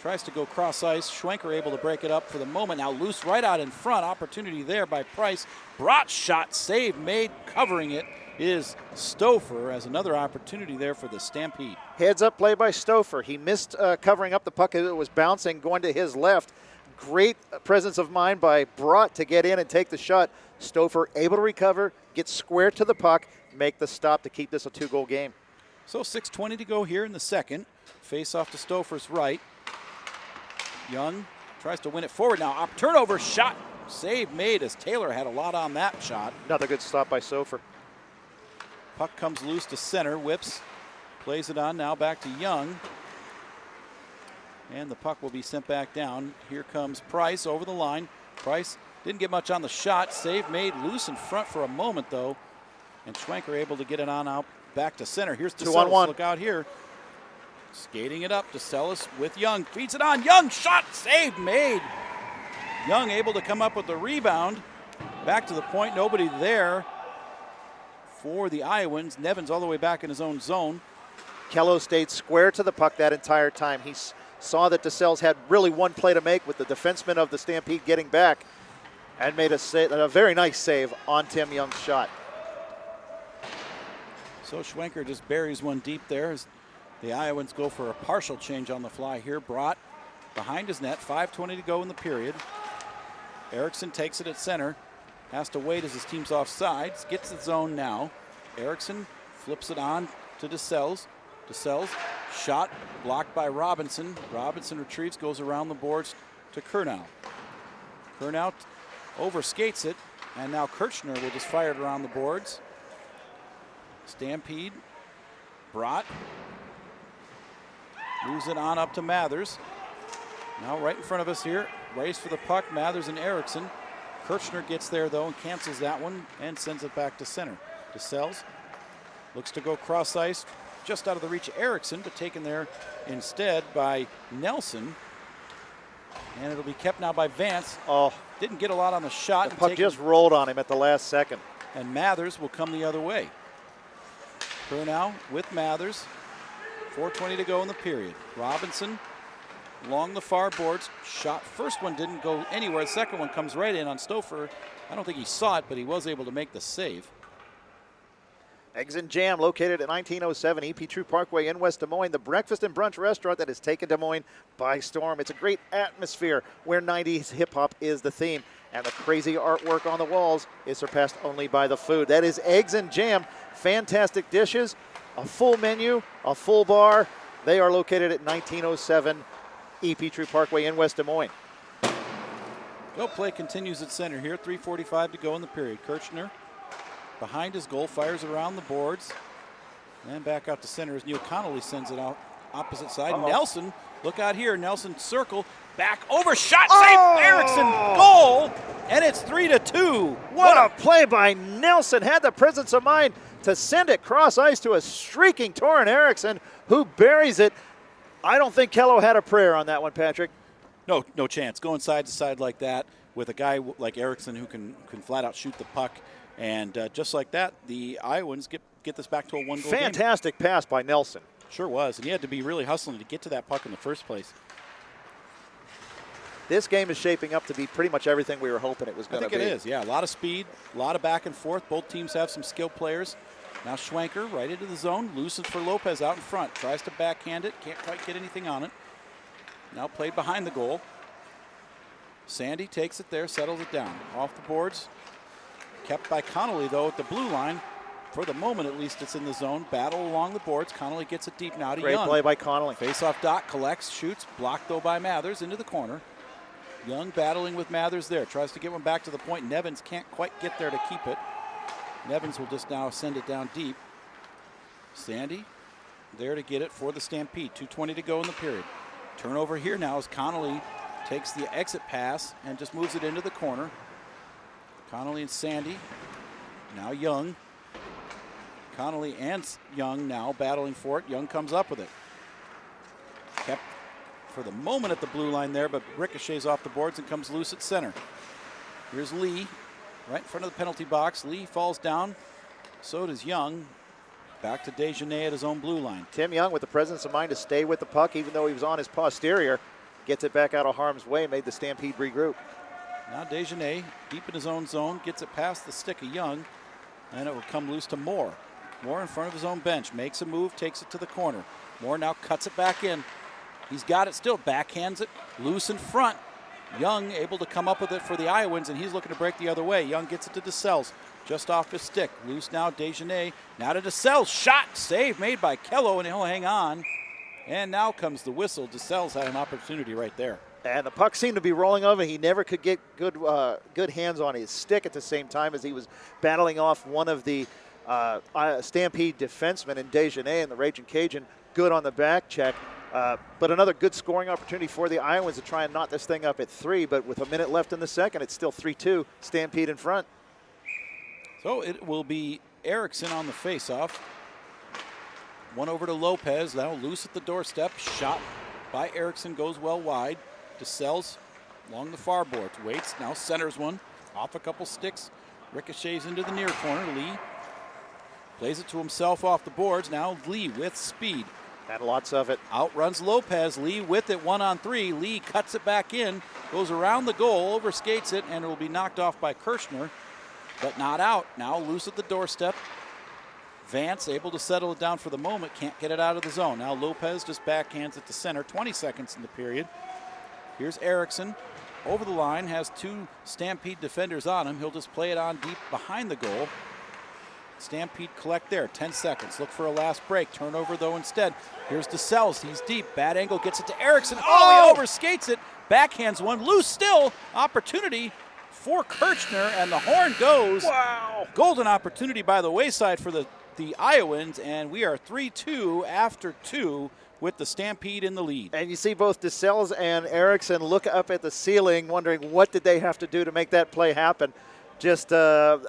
Tries to go cross ice. Schwenker able to break it up for the moment. Now loose right out in front. Opportunity there by Price. Brought shot, save made, covering it is Stouffer as another opportunity there for the Stampede. Heads up play by Stouffer. He missed covering up the puck as it was bouncing, going to his left. Great presence of mind by Brought to get in and take the shot. Stouffer able to recover, get square to the puck, make the stop to keep this a 2-goal game. So 6:20 to go here in the second. Face off to Stouffer's right. Young tries to win it forward now. Turnover shot, save made as Taylor had a lot on that shot. Another good stop by Stouffer. Puck comes loose to center. Whips, plays it on now back to Young. And the puck will be sent back down. Here comes Price over the line. Price didn't get much on the shot. Save made, loose in front for a moment though. And Schwenker able to get it on out back to center. Here's DeSellis. 2-on-1. Look out here. Skating it up. DeSellis with Young. Feeds it on. Young shot. Save made. Young able to come up with the rebound. Back to the point. Nobody there for the IoWinds. Nevins all the way back in his own zone. Kello stayed square to the puck that entire time. He saw that DeSellis had really one play to make with the defenseman of the Stampede getting back and made a very nice save on Tim Young's shot. So Schwenker just buries one deep there as the Iowans go for a partial change on the fly here. Brought behind his net, 5:20 to go in the period. Erickson takes it at center, has to wait as his team's off sides, gets the zone now. Erickson flips it on to DeSellis. DeSellis shot blocked by Robinson. Robinson retrieves, goes around the boards to Kurnow. Kurnow overskates it, and now Kirchner will just fire it around the boards. Stampede, Brought, moves it on up to Mathers. Now right in front of us here, race for the puck, Mathers and Erickson. Kirchner gets there though and cancels that one and sends it back to center. DeSellis looks to go cross ice, just out of the reach of Erickson, but taken there instead by Nelson. And it'll be kept now by Vance. Oh, didn't get a lot on the shot. the puck just rolled on him at the last second. And Mathers will come the other way. Kurnow with Mathers. 4:20 to go in the period. Robinson along the far boards. Shot, first one didn't go anywhere. The second one comes right in on Stouffer. I don't think he saw it, but he was able to make the save. Eggs and Jam, located at 1907 EP True Parkway in West Des Moines, the breakfast and brunch restaurant that has taken Des Moines by storm. It's a great atmosphere where 90s hip-hop is the theme, and the crazy artwork on the walls is surpassed only by the food. That is Eggs and Jam. Fantastic dishes, a full menu, a full bar. They are located at 1907 EP True Parkway in West Des Moines. Go play continues at center here. 3:45 to go in the period. Kirchner behind his goal, fires around the boards, and back out to center as Neil Connolly sends it out opposite side. Nelson, look out here. Nelson circle, back over, shot, save, Erickson, goal, and it's 3-2. What a play by Nelson. Had the presence of mind to send it cross ice to a streaking Torrin Erickson, who buries it. I don't think Kello had a prayer on that one, Patrick. No chance. Going side to side like that with a guy like Erickson who can flat out shoot the puck. And just like that, the Iowans get this back to a one-goal game. Fantastic pass by Nelson. Sure was, and he had to be really hustling to get to that puck in the first place. This game is shaping up to be pretty much everything we were hoping it was going to be. I think it is, yeah. A lot of speed, a lot of back and forth. Both teams have some skilled players. Now Schwenker right into the zone, loosens for Lopez out in front. Tries to backhand it, can't quite get anything on it. Now played behind the goal. Sandy takes it there, settles it down. Off the boards. Kept by Connolly, though, at the blue line. For the moment, at least, it's in the zone. Battle along the boards. Connolly gets it deep now to Young. Great play by Connolly. Face-off dot, collects, shoots. Blocked, though, by Mathers into the corner. Young battling with Mathers there. Tries to get one back to the point. Nevins can't quite get there to keep it. Nevins will just now send it down deep. Sandy there to get it for the Stampede. 2:20 to go in the period. Turnover here now as Connolly takes the exit pass and just moves it into the corner. Connolly and Sandy. Now Young. Connolly and Young now battling for it. Young comes up with it. Kept for the moment at the blue line there, but ricochets off the boards and comes loose at center. Here's Lee right in front of the penalty box. Lee falls down. So does Young. Back to Desjardins at his own blue line. Tim Young with the presence of mind to stay with the puck even though he was on his posterior. Gets it back out of harm's way, made the Stampede regroup. Now Desjardins, deep in his own zone, gets it past the stick of Young, and it will come loose to Moore. Moore in front of his own bench, makes a move, takes it to the corner. Moore now cuts it back in. He's got it still, backhands it, loose in front. Young able to come up with it for the Iowans, and he's looking to break the other way. Young gets it to DeSelles, just off his stick. Loose now, Desjardins, now to DeSelles. Shot, save made by Kello, and he'll hang on. And now comes the whistle. DeSelles had an opportunity right there. And the puck seemed to be rolling over. He never could get good hands on his stick at the same time as he was battling off one of the Stampede defensemen in Desjardins and the Raging Cajun. Good on the back check. But another good scoring opportunity for the Iowans to try and knot this thing up at 3. But with a minute left in the second, it's still 3-2. Stampede in front. So it will be Erickson on the faceoff. One over to Lopez. Now loose at the doorstep. Shot by Erickson goes well wide. DeSelles along the far boards. Waits, now centers one. Off a couple sticks. Ricochets into the near corner. Lee plays it to himself off the boards. Now Lee with speed. Had lots of it. Outruns Lopez. Lee with it 1-on-3. Lee cuts it back in. Goes around the goal. Overskates it. And it will be knocked off by Kirchner. But not out. Now loose at the doorstep. Vance able to settle it down for the moment. Can't get it out of the zone. Now Lopez just backhands it to center. 20 seconds in the period. Here's Erickson over the line, has 2 Stampede defenders on him. He'll just play it on deep behind the goal. Stampede collect there, 10 seconds. Look for a last break. Turnover though instead. Here's DeSelles, he's deep. Bad angle, gets it to Erickson. Oh, he overskates it. Backhands one, loose still. Opportunity for Kirchner, and the horn goes. Wow. Golden opportunity by the wayside for the Iowans, and we are 3-2 after 2. With the Stampede in the lead. And you see both DeSelles and Erickson look up at the ceiling wondering what did they have to do to make that play happen. Just an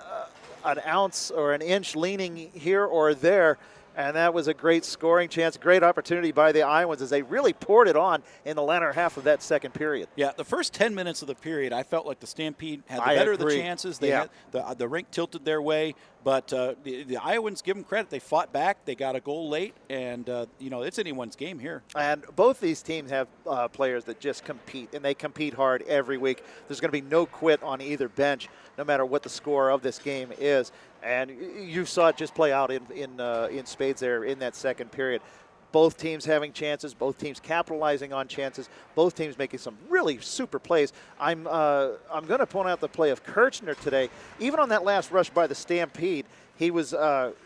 ounce or an inch leaning here or there, And that was a great scoring chance, great opportunity by the Iowans as they really poured it on in the latter half of that second period. Yeah, the first 10 minutes of the period, I felt like the Stampede had the I better of the agree. chances. They had the rink tilted their way, but the Iowans, give them credit. They fought back. They got a goal late, and, it's anyone's game here. And both these teams have players that just compete, and they compete hard every week. There's going to be no quit on either bench, no matter what the score of this game is. And you saw it just play out in spades there in that second period. Both teams having chances, both teams capitalizing on chances, both teams making some really super plays. I'm going to point out the play of Kirchner today. Even on that last rush by the Stampede, he was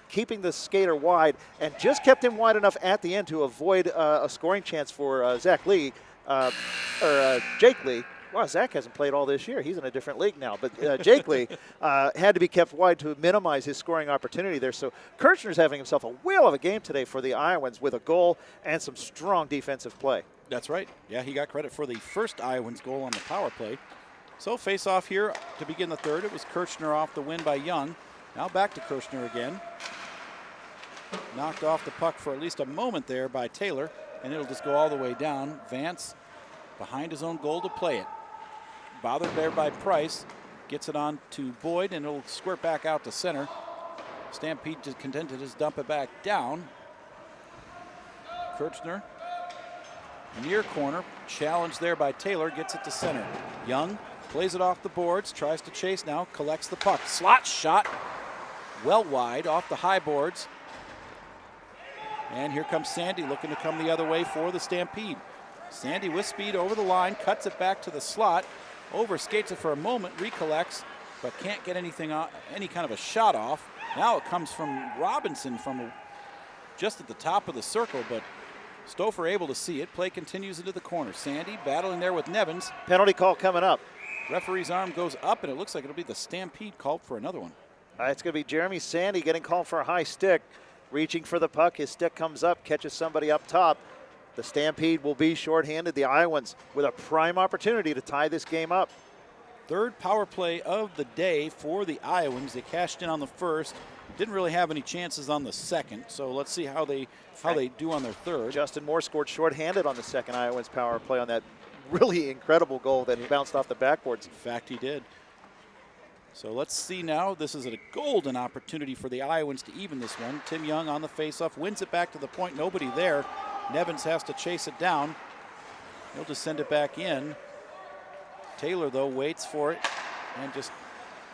keeping the skater wide and just kept him wide enough at the end to avoid a scoring chance for Jake Lee. Wow, Zach hasn't played all this year. He's in a different league now. But Jake Lee had to be kept wide to minimize his scoring opportunity there. So Kirchner's having himself a whale of a game today for the Iowans with a goal and some strong defensive play. That's right. Yeah, he got credit for the first Iowans goal on the power play. So face off here to begin the third. It was Kirchner off the win by Young. Now back to Kirchner again. Knocked off the puck for at least a moment there by Taylor, and it'll just go all the way down. Vance behind his own goal to play it. Bothered there by Price, gets it on to Boyd, and it'll squirt back out to center. Stampede just content to just dump it back down. Kirchner, near corner, challenged there by Taylor, gets it to center. Young plays it off the boards, tries to chase now, collects the puck. Slot shot, well wide off the high boards. And here comes Sandy looking to come the other way for the Stampede. Sandy with speed over the line, cuts it back to the slot. Overskates it for a moment, recollects, but can't get anything, any kind of a shot off. Now it comes from Robinson from just at the top of the circle, but Stouffer able to see it. Play continues into the corner. Sandy battling there with Nevins. Penalty call coming up. Referee's arm goes up, and it looks like it'll be the Stampede called for another one. It's going to be Jeremy Sandy getting called for a high stick. Reaching for the puck, his stick comes up, catches somebody up top. The Stampede will be shorthanded. The Iowans with a prime opportunity to tie this game up. Third power play of the day for the Iowans. They cashed in on the first. Didn't really have any chances on the second, so let's see how they do on their third. Justin Moore scored shorthanded on the second Iowans power play on that really incredible goal that bounced off the backboards. In fact, he did. So let's see now. This is a golden opportunity for the Iowans to even this one. Tim Young on the faceoff, wins it back to the point. Nobody there. Nevins has to chase it down. He'll just send it back in. Taylor, though, waits for it and just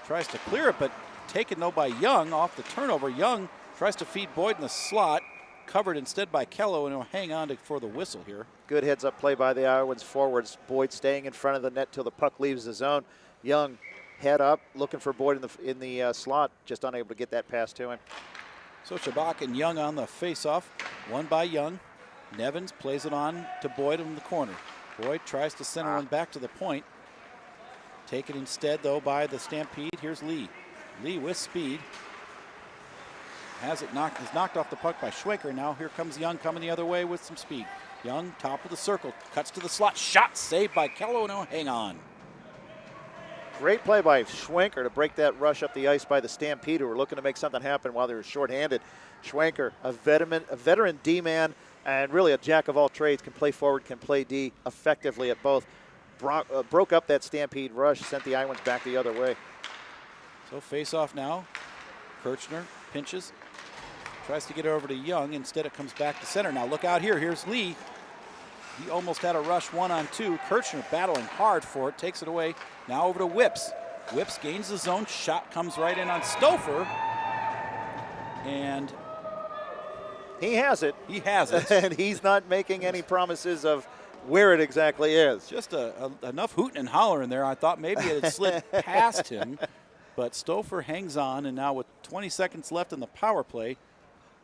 tries to clear it, but taken, though, by Young off the turnover. Young tries to feed Boyd in the slot, covered instead by Kello, and he'll hang on for the whistle here. Good heads-up play by the Iowans forwards. Boyd staying in front of the net till the puck leaves the zone. Young head up, looking for Boyd in the slot, just unable to get that pass to him. So Shabak and Young on the face-off, won by Young. Nevins plays it on to Boyd in the corner. Boyd tries to center one back to the point. Taken instead, though, by the Stampede. Here's Lee. Lee with speed. Is knocked off the puck by Schwenker. Now here comes Young coming the other way with some speed. Young, top of the circle, cuts to the slot. Shot saved by Kello, and he'll hang on. Great play by Schwenker to break that rush up the ice by the Stampede, who were looking to make something happen while they were shorthanded. Schwenker, a veteran D-man, and really a jack of all trades, can play forward, can play D effectively at both. Broke up that Stampede rush, sent the Iowans back the other way. So face off now. Kirchner pinches, tries to get it over to Young. Instead it comes back to center. Now look out here. Here's Lee. He almost had a rush 1-on-2. Kirchner battling hard for it, takes it away. Now over to Whips. Whips gains the zone. Shot comes right in on Stouffer. And he has it. He has it. And he's not making any promises of where it exactly is. Just enough hooting and hollering there. I thought maybe it had slid past him. But Stouffer hangs on, and now with 20 seconds left in the power play.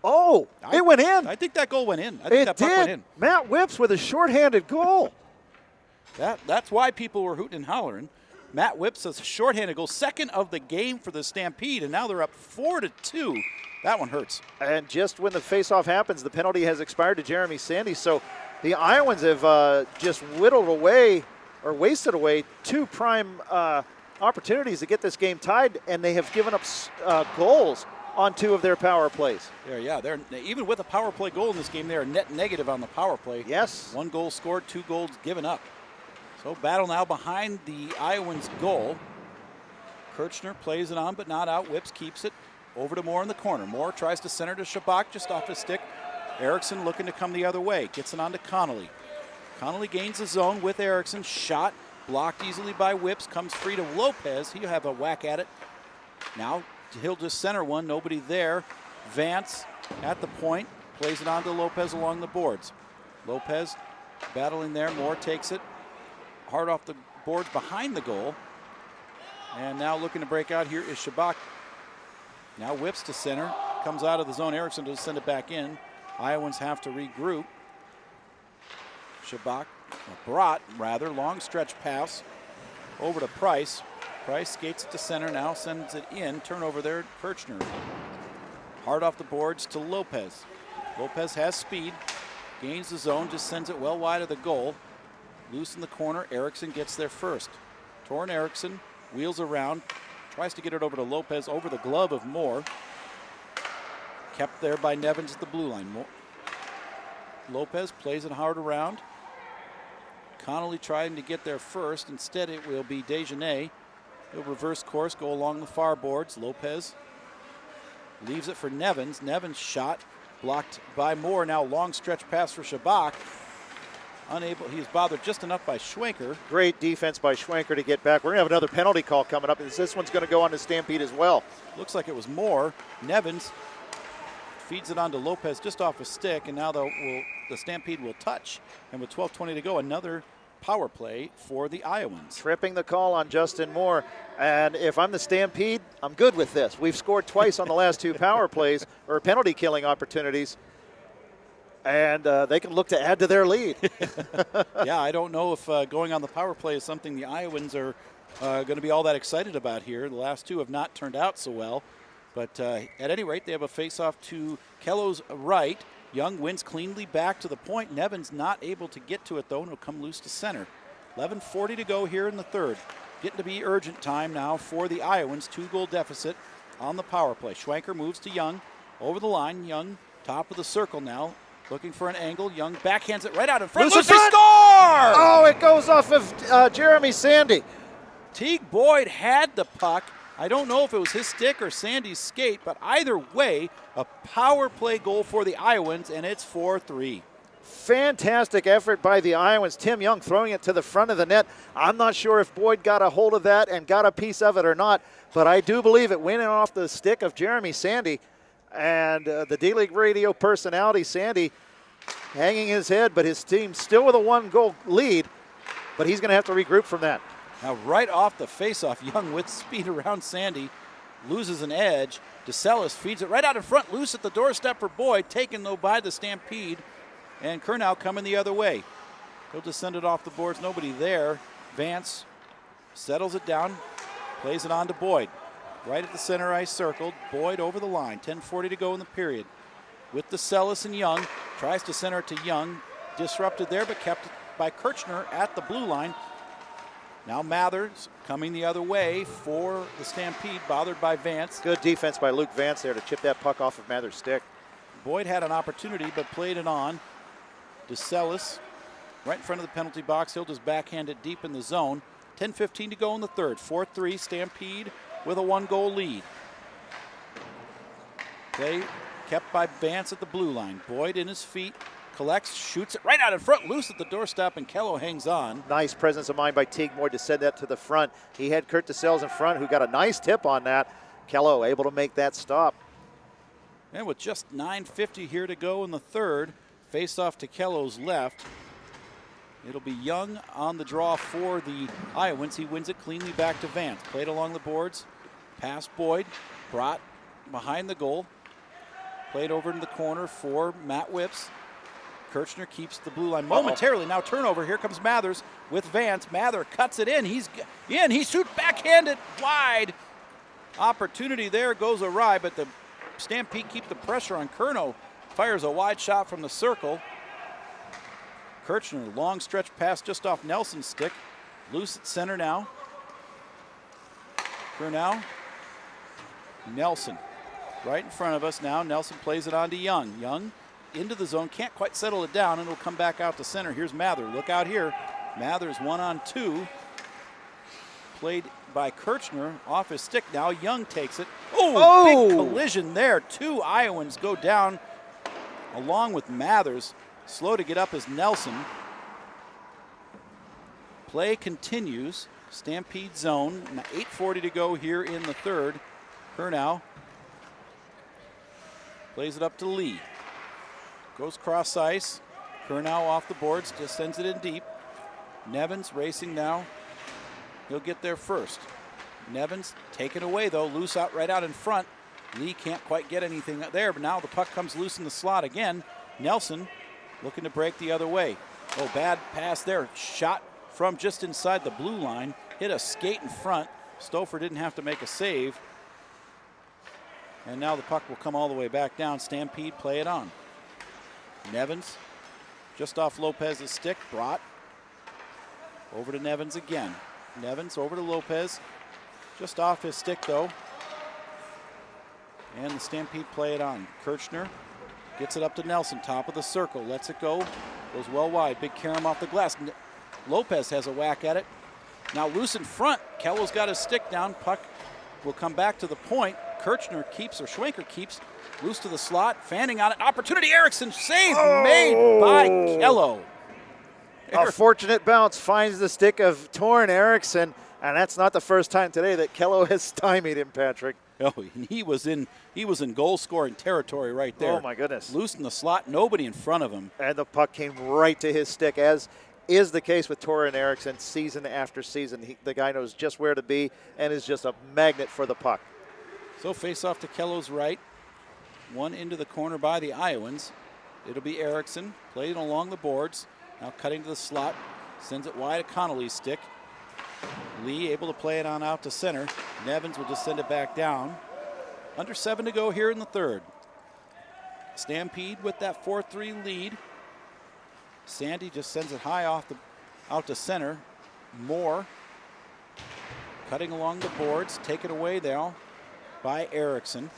Oh, it went in. I think that goal went in. I think that puck went in. Matt Whips with a shorthanded goal. That's why people were hooting and hollering. Matt Whips a shorthanded goal, second of the game for the Stampede, and now they're up 4-2. That one hurts. And just when the faceoff happens, the penalty has expired to Jeremy Sandy. So the Iowans have just whittled away or wasted away two prime opportunities to get this game tied, and they have given up goals on 2 of their power plays. They're even with a power play goal in this game, they are net negative on the power play. Yes. 1 goal scored, 2 goals given up. So battle now behind the Iowans goal. Kirchner plays it on, but not out. Whips, keeps it over to Moore in the corner. Moore tries to center to Shabak, just off his stick. Erickson looking to come the other way. Gets it on to Connolly. Connolly gains the zone with Erickson. Shot blocked easily by Whips. Comes free to Lopez. He'll have a whack at it. Now he'll just center one. Nobody there. Vance at the point. Plays it on to Lopez along the boards. Lopez battling there. Moore takes it. Hard off the boards behind the goal. And now looking to break out here is Shabak. Now Whips to center. Comes out of the zone. Erickson to send it back in. Iowans have to regroup. Shabak, Brat rather, long stretch pass over to Price. Price skates it to center now, sends it in. Turnover there, Kirchner. Hard off the boards to Lopez. Lopez has speed, gains the zone, just sends it well wide of the goal. Loose in the corner, Erickson gets there first. Torn Erickson, wheels around, tries to get it over to Lopez, over the glove of Moore. Kept there by Nevins at the blue line. Lopez plays it hard around. Connolly trying to get there first. Instead, it will be Dejanay. He'll reverse course, go along the far boards. Lopez leaves it for Nevins. Nevins shot, blocked by Moore. Now long stretch pass for Shabak. Unable, he's bothered just enough by Schwenker. Great defense by Schwenker to get back. We're going to have another penalty call coming up. This one's going to go on to Stampede as well. Looks like it was Moore. Nevins feeds it on to Lopez just off a stick, and now the Stampede will touch. And with 12:20 to go, another power play for the Iowans. Tripping the call on Justin Moore. And if I'm the Stampede, I'm good with this. We've scored twice on the last 2 power plays, or penalty killing opportunities. And they can look to add to their lead. Yeah, I don't know if going on the power play is something the Iowans are going to be all that excited about here. The last 2 have not turned out so well. But at any rate, they have a face-off to Kello's right. Young wins cleanly back to the point. Nevins not able to get to it, though, and it'll come loose to center. 11:40 to go here in the third. Getting to be urgent time now for the Iowans. 2-goal deficit on the power play. Schwenker moves to Young. Over the line. Young, top of the circle now. Looking for an angle. Young backhands it right out in front. Lucy Score! Oh, it goes off of Jeremy Sandy. Teague Boyd had the puck. I don't know if it was his stick or Sandy's skate, but either way, a power play goal for the Iowans, and it's 4-3. Fantastic effort by the Iowans. Tim Young throwing it to the front of the net. I'm not sure if Boyd got a hold of that and got a piece of it or not, but I do believe it went off the stick of Jeremy Sandy. And the D-League radio personality, Sandy, hanging his head, but his team still with a 1-goal lead, but he's going to have to regroup from that. Now right off the faceoff, Young with speed around Sandy, loses an edge. DeSellis feeds it right out in front, loose at the doorstep for Boyd, taken though by the Stampede, and Curnow coming the other way. He'll just send it off the boards, nobody there. Vance settles it down, plays it on to Boyd. Right at the center ice circle, Boyd over the line, 10:40 to go in the period. With DeSellis and Young, tries to center it to Young, disrupted there but kept by Kirchner at the blue line. Now Mathers coming the other way for the Stampede, bothered by Vance. Good defense by Luke Vance there to chip that puck off of Mathers' stick. Boyd had an opportunity but played it on. DeSellis right in front of the penalty box. He'll just backhand it deep in the zone. 10:15 to go in the third. 4-3 Stampede with a 1-goal lead. Play kept by Vance at the blue line. Boyd in his feet. Collects, shoots it right out in front, loose at the doorstep, and Kello hangs on. Nice presence of mind by Teague Boyd to send that to the front. He had Kurt DeSells in front, who got a nice tip on that. Kello able to make that stop. And with just 9:50 here to go in the third, face off to Kello's left. It'll be Young on the draw for the Iowans. He wins it cleanly back to Vance. Played along the boards, past Boyd, brought behind the goal. Played over in the corner for Matt Whips. Kirchner keeps the blue line momentarily. Now turnover. Here comes Mathers with Vance. Mather cuts it in. He's in. He shoots backhanded wide. Opportunity there goes awry, but the Stampede keep the pressure on Curnow. Fires a wide shot from the circle. Kirchner, long stretch pass just off Nelson's stick. Loose at center now. Curnow. Nelson Right in front of us now. Nelson plays it on to Young. Young into the zone, can't quite settle it down, and it'll come back out to center. Here's Mather. Look out here. Mather's 1-on-2. Played by Kirchner off his stick now. Young takes it. Oh, big collision there. 2 Iowans go down along with Mathers. Slow to get up is Nelson. Play continues. Stampede zone. 8:40 to go here in the third. Curnow plays it up to Lee. Goes cross ice. Curnow off the boards, just sends it in deep. Nevins racing now. He'll get there first. Nevins taken away though, loose out right out in front. Lee can't quite get anything there, but now the puck comes loose in the slot again. Nelson looking to break the other way. Oh, bad pass there. Shot from just inside the blue line. Hit a skate in front. Stouffer didn't have to make a save. And now the puck will come all the way back down. Stampede play it on. Nevins just off Lopez's stick. Brought over to Nevins again. Nevins over to Lopez. Just off his stick though. And the Stampede play it on. Kirchner gets it up to Nelson, top of the circle. Lets it go. Goes well wide. Big carom off the glass. Lopez has a whack at it. Now loose in front. Kello's got his stick down. Puck will come back to the point. Kirchner keeps, or Schwenker keeps. Loose to the slot. Fanning on it. Opportunity. Erickson save made by Kello. A fortunate bounce finds the stick of Torrin Erickson, and that's not the first time today that Kello has stymied him, Patrick. Oh, he was in goal scoring territory right there. Oh my goodness. Loose in the slot, nobody in front of him. And the puck came right to his stick, as is the case with Torrin Erickson season after season. The guy knows just where to be and is just a magnet for the puck. So face off to Kello's right. One into the corner by the Iowans. It'll be Erickson, played along the boards. Now cutting to the slot, sends it wide at Connolly's stick. Lee able to play it on out to center. Nevins will just send it back down. Under 7 to go here in the third. Stampede with that 4-3 lead. Sandy just sends it high out to center. Moore cutting along the boards, taken away now by Erickson.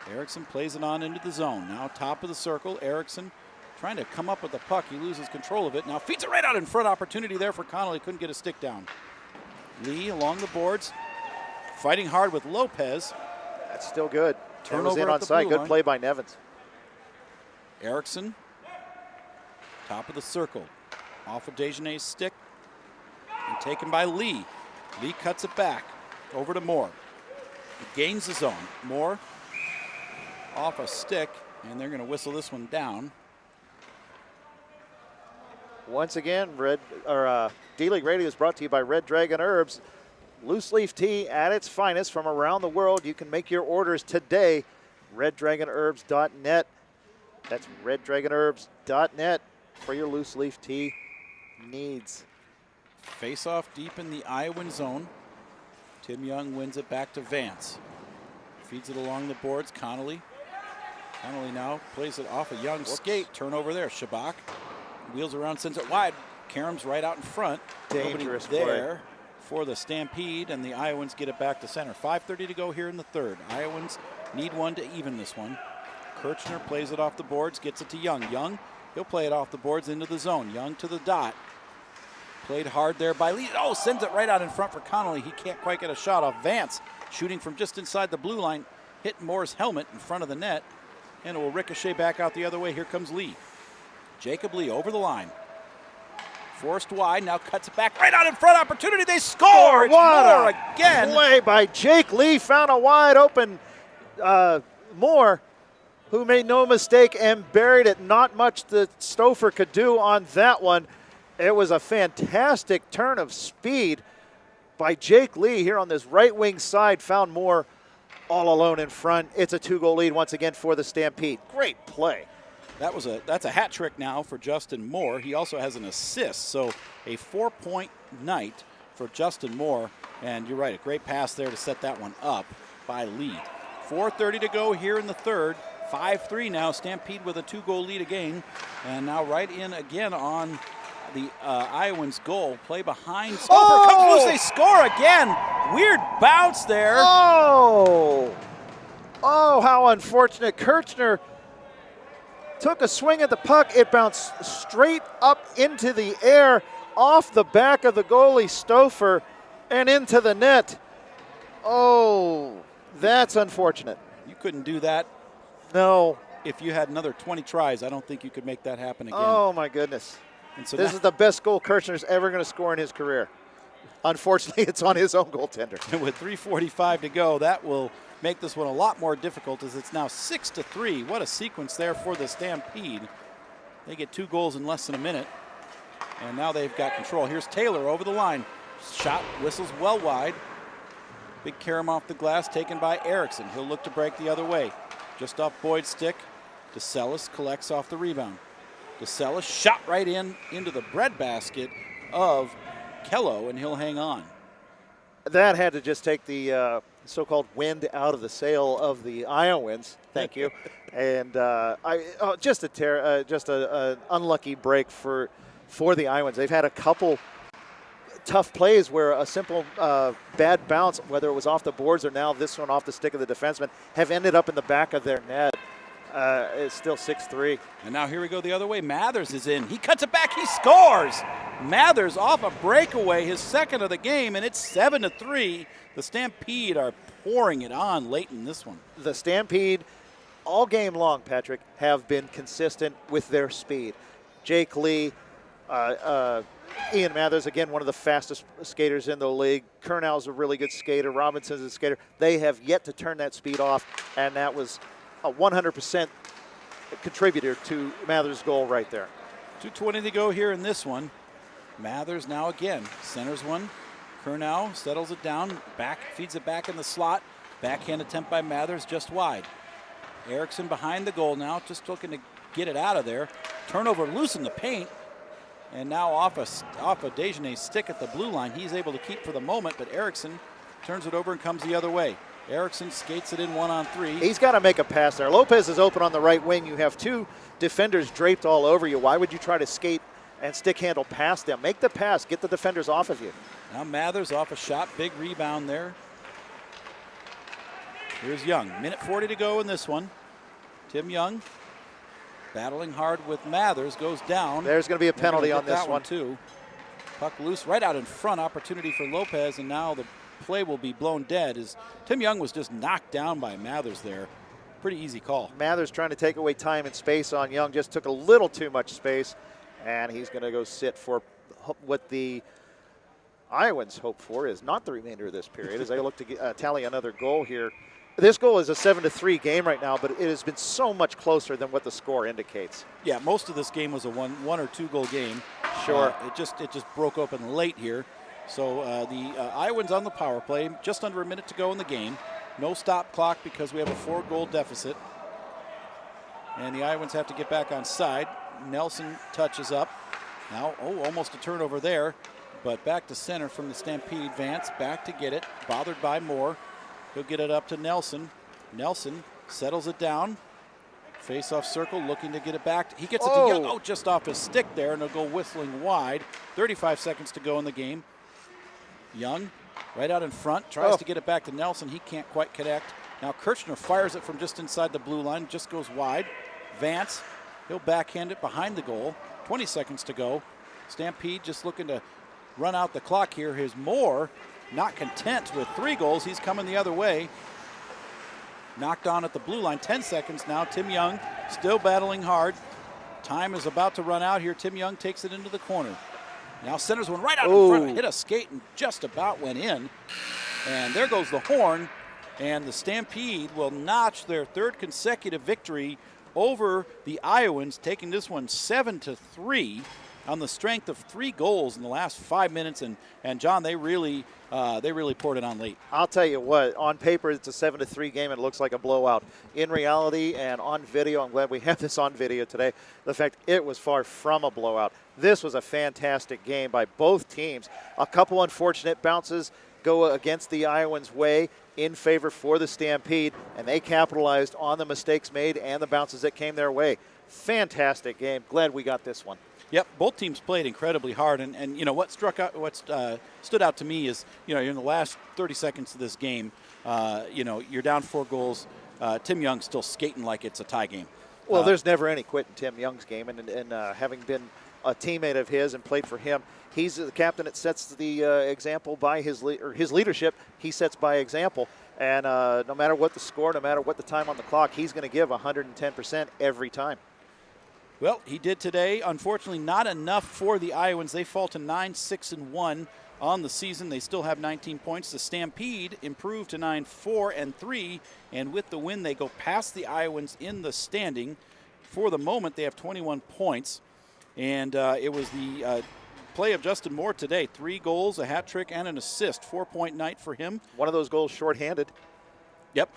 Erickson plays it on into the zone. Now top of the circle, Erickson trying to come up with the puck. He loses control of it. Now feeds it right out in front. Opportunity there for Connolly. Couldn't get a stick down. Lee along the boards. Fighting hard with Lopez. That's still good. Turnover was in at on the side. blue Good line. play by Nevins. Erickson. Top of the circle. Off of Dejanay's stick. And taken by Lee. Lee cuts it back. Over to Moore. He gains the zone. Moore off a stick. And they're going to whistle this one down. Once again, D-League Radio is brought to you by Red Dragon Herbs. Loose leaf tea at its finest from around the world. You can make your orders today. RedDragonHerbs.net. That's RedDragonHerbs.net for your loose leaf tea needs. Face off deep in the Iowan zone. Tim Young wins it back to Vance. Feeds it along the boards. Connolly now plays it off a Young skate. Turnover there. Shabak wheels around, sends it wide. Karem's right out in front. Dangerous Nobody there play for the Stampede, and the Iowans get it back to center. 5:30 to go here in the third. Iowans need one to even this one. Kirchner plays it off the boards, gets it to Young. Young, he'll play it off the boards into the zone. Young to the dot. Played hard there by Lee. Oh, sends it right out in front for Connolly. He can't quite get a shot off. Vance shooting from just inside the blue line. Hit Moore's helmet in front of the net, and it will ricochet back out the other way. Here comes Lee. Jacob Lee over the line. Forced wide, now cuts it back right out in front. Opportunity, they score! It's Moore again. Play by Jake Lee, found a wide open Moore, who made no mistake and buried it. Not much that Stouffer could do on that one. It was a fantastic turn of speed by Jake Lee here on this right wing side. Found Moore all alone in front. It's a 2-goal lead once again for the Stampede. Great play. That's a hat trick now for Justin Moore. He also has an assist, so a 4-point night for Justin Moore. And you're right, a great pass there to set that one up by Lee. 4:30 to go here in the third. 5-3 now. Stampede with a 2-goal lead again. And now right in again on the Iowans' goal. Play behind. Stouffer comes loose. They score again. Weird bounce there. Oh! Oh, how unfortunate. Kirchner took a swing at the puck. It bounced straight up into the air, off the back of the goalie Stouffer, and into the net. Oh, that's unfortunate. You couldn't do that. No. If you had another 20 tries, I don't think you could make that happen again. Oh, my goodness. And so this is the best goal Kirchner's ever going to score in his career. Unfortunately, it's on his own goaltender. And with 3:45 to go, that will make this one a lot more difficult as it's now 6-3. What a sequence there for the Stampede. They get 2 goals in less than a minute, and now they've got control. Here's Taylor over the line. Shot whistles well wide. Big carom off the glass taken by Erickson. He'll look to break the other way. Just off Boyd's stick. DeCellis collects off the rebound. DeCellis shot right into the breadbasket of Kello, and he'll hang on. That had to just take the so-called wind out of the sail of the IoWinds. Thank you. And just an unlucky break for the IoWinds. They've had a couple tough plays where a simple bad bounce, whether it was off the boards or now this one off the stick of the defenseman, have ended up in the back of their net. It's still 6-3. And now here we go the other way. Mathers is in. He cuts it back. He scores. Mathers off a breakaway, his second of the game, and it's 7-3. The Stampede are pouring it on late in this one. The Stampede, all game long, Patrick, have been consistent with their speed. Jake Lee, Ian Mathers, again, one of the fastest skaters in the league. Kernow's a really good skater. Robinson's a skater. They have yet to turn that speed off, and that was a 100% contributor to Mathers' goal right there. 2:20 to go here in this one. Mathers now again centers one. Kernow settles it down, feeds it back in the slot. Backhand attempt by Mathers just wide. Erickson behind the goal now, just looking to get it out of there. Turnover loose in the paint, and now off a Desjardins stick at the blue line. He's able to keep for the moment, but Erickson turns it over and comes the other way. Erickson skates it in 1-on-3. He's got to make a pass there. Lopez is open on the right wing. You have 2 defenders draped all over you. Why would you try to skate and stick handle past them? Make the pass. Get the defenders off of you. Now Mathers off a shot. Big rebound there. Here's Young. 1:40 to go in this one. Tim Young battling hard with Mathers. Goes down. There's going to be a penalty on this one, too. Puck loose right out in front. Opportunity for Lopez, and now the play will be blown dead as Tim Young was just knocked down by Mathers there. Pretty easy call. Mathers trying to take away time and space on Young, just took a little too much space, and he's going to go sit for what the Iowans hope for is not the remainder of this period as they look to tally another goal here. This goal is a 7-3 game right now, but it has been so much closer than what the score indicates. Yeah, most of this game was a one or two goal game. Sure. It just broke open late here. So the Iowans on the power play, just under a minute to go in the game. No stop clock because we have a 4-goal deficit. And the Iowans have to get back on side. Nelson touches up. Now, almost a turnover there. But back to center from the Stampede. Vance back to get it. Bothered by Moore. He'll get it up to Nelson. Nelson settles it down. Face-off circle, looking to get it back. He gets it to Young. Oh, just off his stick there, and it'll go whistling wide. 35 seconds to go in the game. Young, right out in front, tries to get it back to Nelson. He can't quite connect. Now Kirchner fires it from just inside the blue line, just goes wide. Vance, he'll backhand it behind the goal. 20 seconds to go. Stampede just looking to run out the clock here. Here's Moore, not content with 3 goals. He's coming the other way. Knocked on at the blue line. 10 seconds now. Tim Young still battling hard. Time is about to run out here. Tim Young takes it into the corner. Now centers one right out in front. Hit a skate and just about went in. And there goes the horn. And the Stampede will notch their 3rd consecutive victory over the Iowans, taking this one 7-3 on the strength of 3 goals in the last 5 minutes. And John, they really poured it on late. I'll tell you what, on paper it's a 7-3 game. It looks like a blowout. In reality and on video, I'm glad we have this on video today, the fact it was far from a blowout. This was a fantastic game by both teams. A couple unfortunate bounces go against the Iowans' way in favor for the Stampede, and they capitalized on the mistakes made and the bounces that came their way. Fantastic game. Glad we got this one. Yep, both teams played incredibly hard, and you know what stood out to me is, you know, you're in the last 30 seconds of this game, you know, you're down 4 goals. Tim Young's still skating like it's a tie game. Well, there's never any quit in Tim Young's game, and having been a teammate of his and played for him, he's the captain that sets the example by his leadership. He sets by example, and no matter what the score, no matter what the time on the clock, he's going to give 110% every time. Well, he did today. Unfortunately, not enough for the Iowans. They fall to 9-6-1 on the season. They still have 19 points. The Stampede improved to 9-4-3, and with the win, they go past the Iowans in the standing. For the moment, they have 21 points, and it was the play of Justin Moore today. 3 goals, a hat trick, and an assist. 4-point night for him. One of those goals shorthanded. Yep.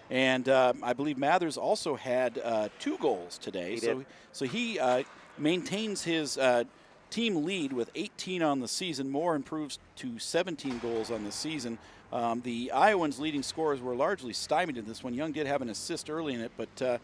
And I believe Mathers also had 2 goals today. So he maintains his team lead with 18 on the season. Moore improves to 17 goals on the season. The Iowans' leading scorers were largely stymied in this one. Young did have an assist early in it, but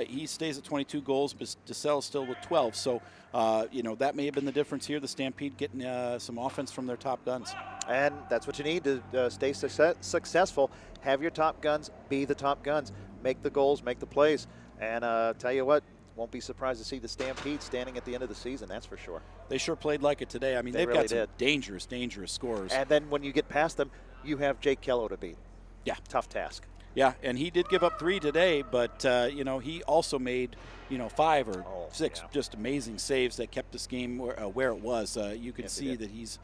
he stays at 22 goals, but DeSalle still with 12. So, that may have been the difference here. The Stampede getting some offense from their top guns. And that's what you need to stay successful. Have your top guns be the top guns. Make the goals, make the plays. And tell you what, won't be surprised to see the Stampede standing at the end of the season, that's for sure. They sure played like it today. I mean, they've got some dangerous scorers. And then when you get past them, you have Jake Kello to beat. Yeah. Tough task. Yeah, and he did give up 3 today, but, he also made, 5 or 6 just amazing saves that kept this game where it was. You could see that he's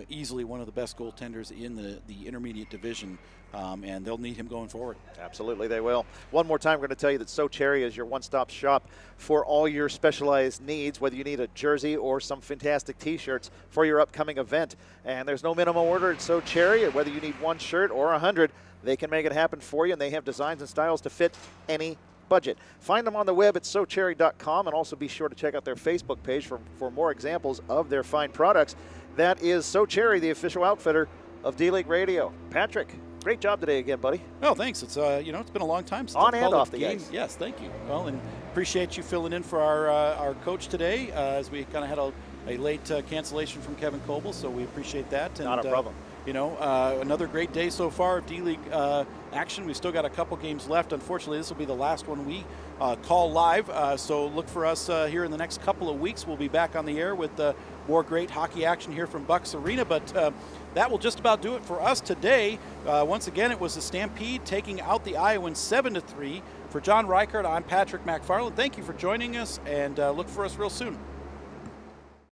easily one of the best goaltenders in the intermediate division, and they'll need him going forward. Absolutely, they will. One more time, we're going to tell you that So Cherry is your one-stop shop for all your specialized needs, whether you need a jersey or some fantastic T-shirts for your upcoming event. And there's no minimum order at So Cherry, whether you need 1 shirt or 100. They can make it happen for you, and they have designs and styles to fit any budget. Find them on the web at socherry.com, and also be sure to check out their Facebook page for more examples of their fine products. That is So Cherry, the official outfitter of D-League Radio. Patrick, great job today again, buddy. Oh, thanks. It's it's been a long time since on I've and off the game. ice. Yes, thank you. Well, and appreciate you filling in for our coach today, as we kind of had a late cancellation from Kevin Coble, so we appreciate that. And, not a problem. Another great day so far of D-League action. We've still got a couple games left. Unfortunately, this will be the last one we call live, so look for us here in the next couple of weeks. We'll be back on the air with more great hockey action here from Bucks Arena, but that will just about do it for us today. Once again, it was the Stampede taking out the Iowans 7-3. For John Reichert, I'm Patrick McFarland. Thank you for joining us, and look for us real soon.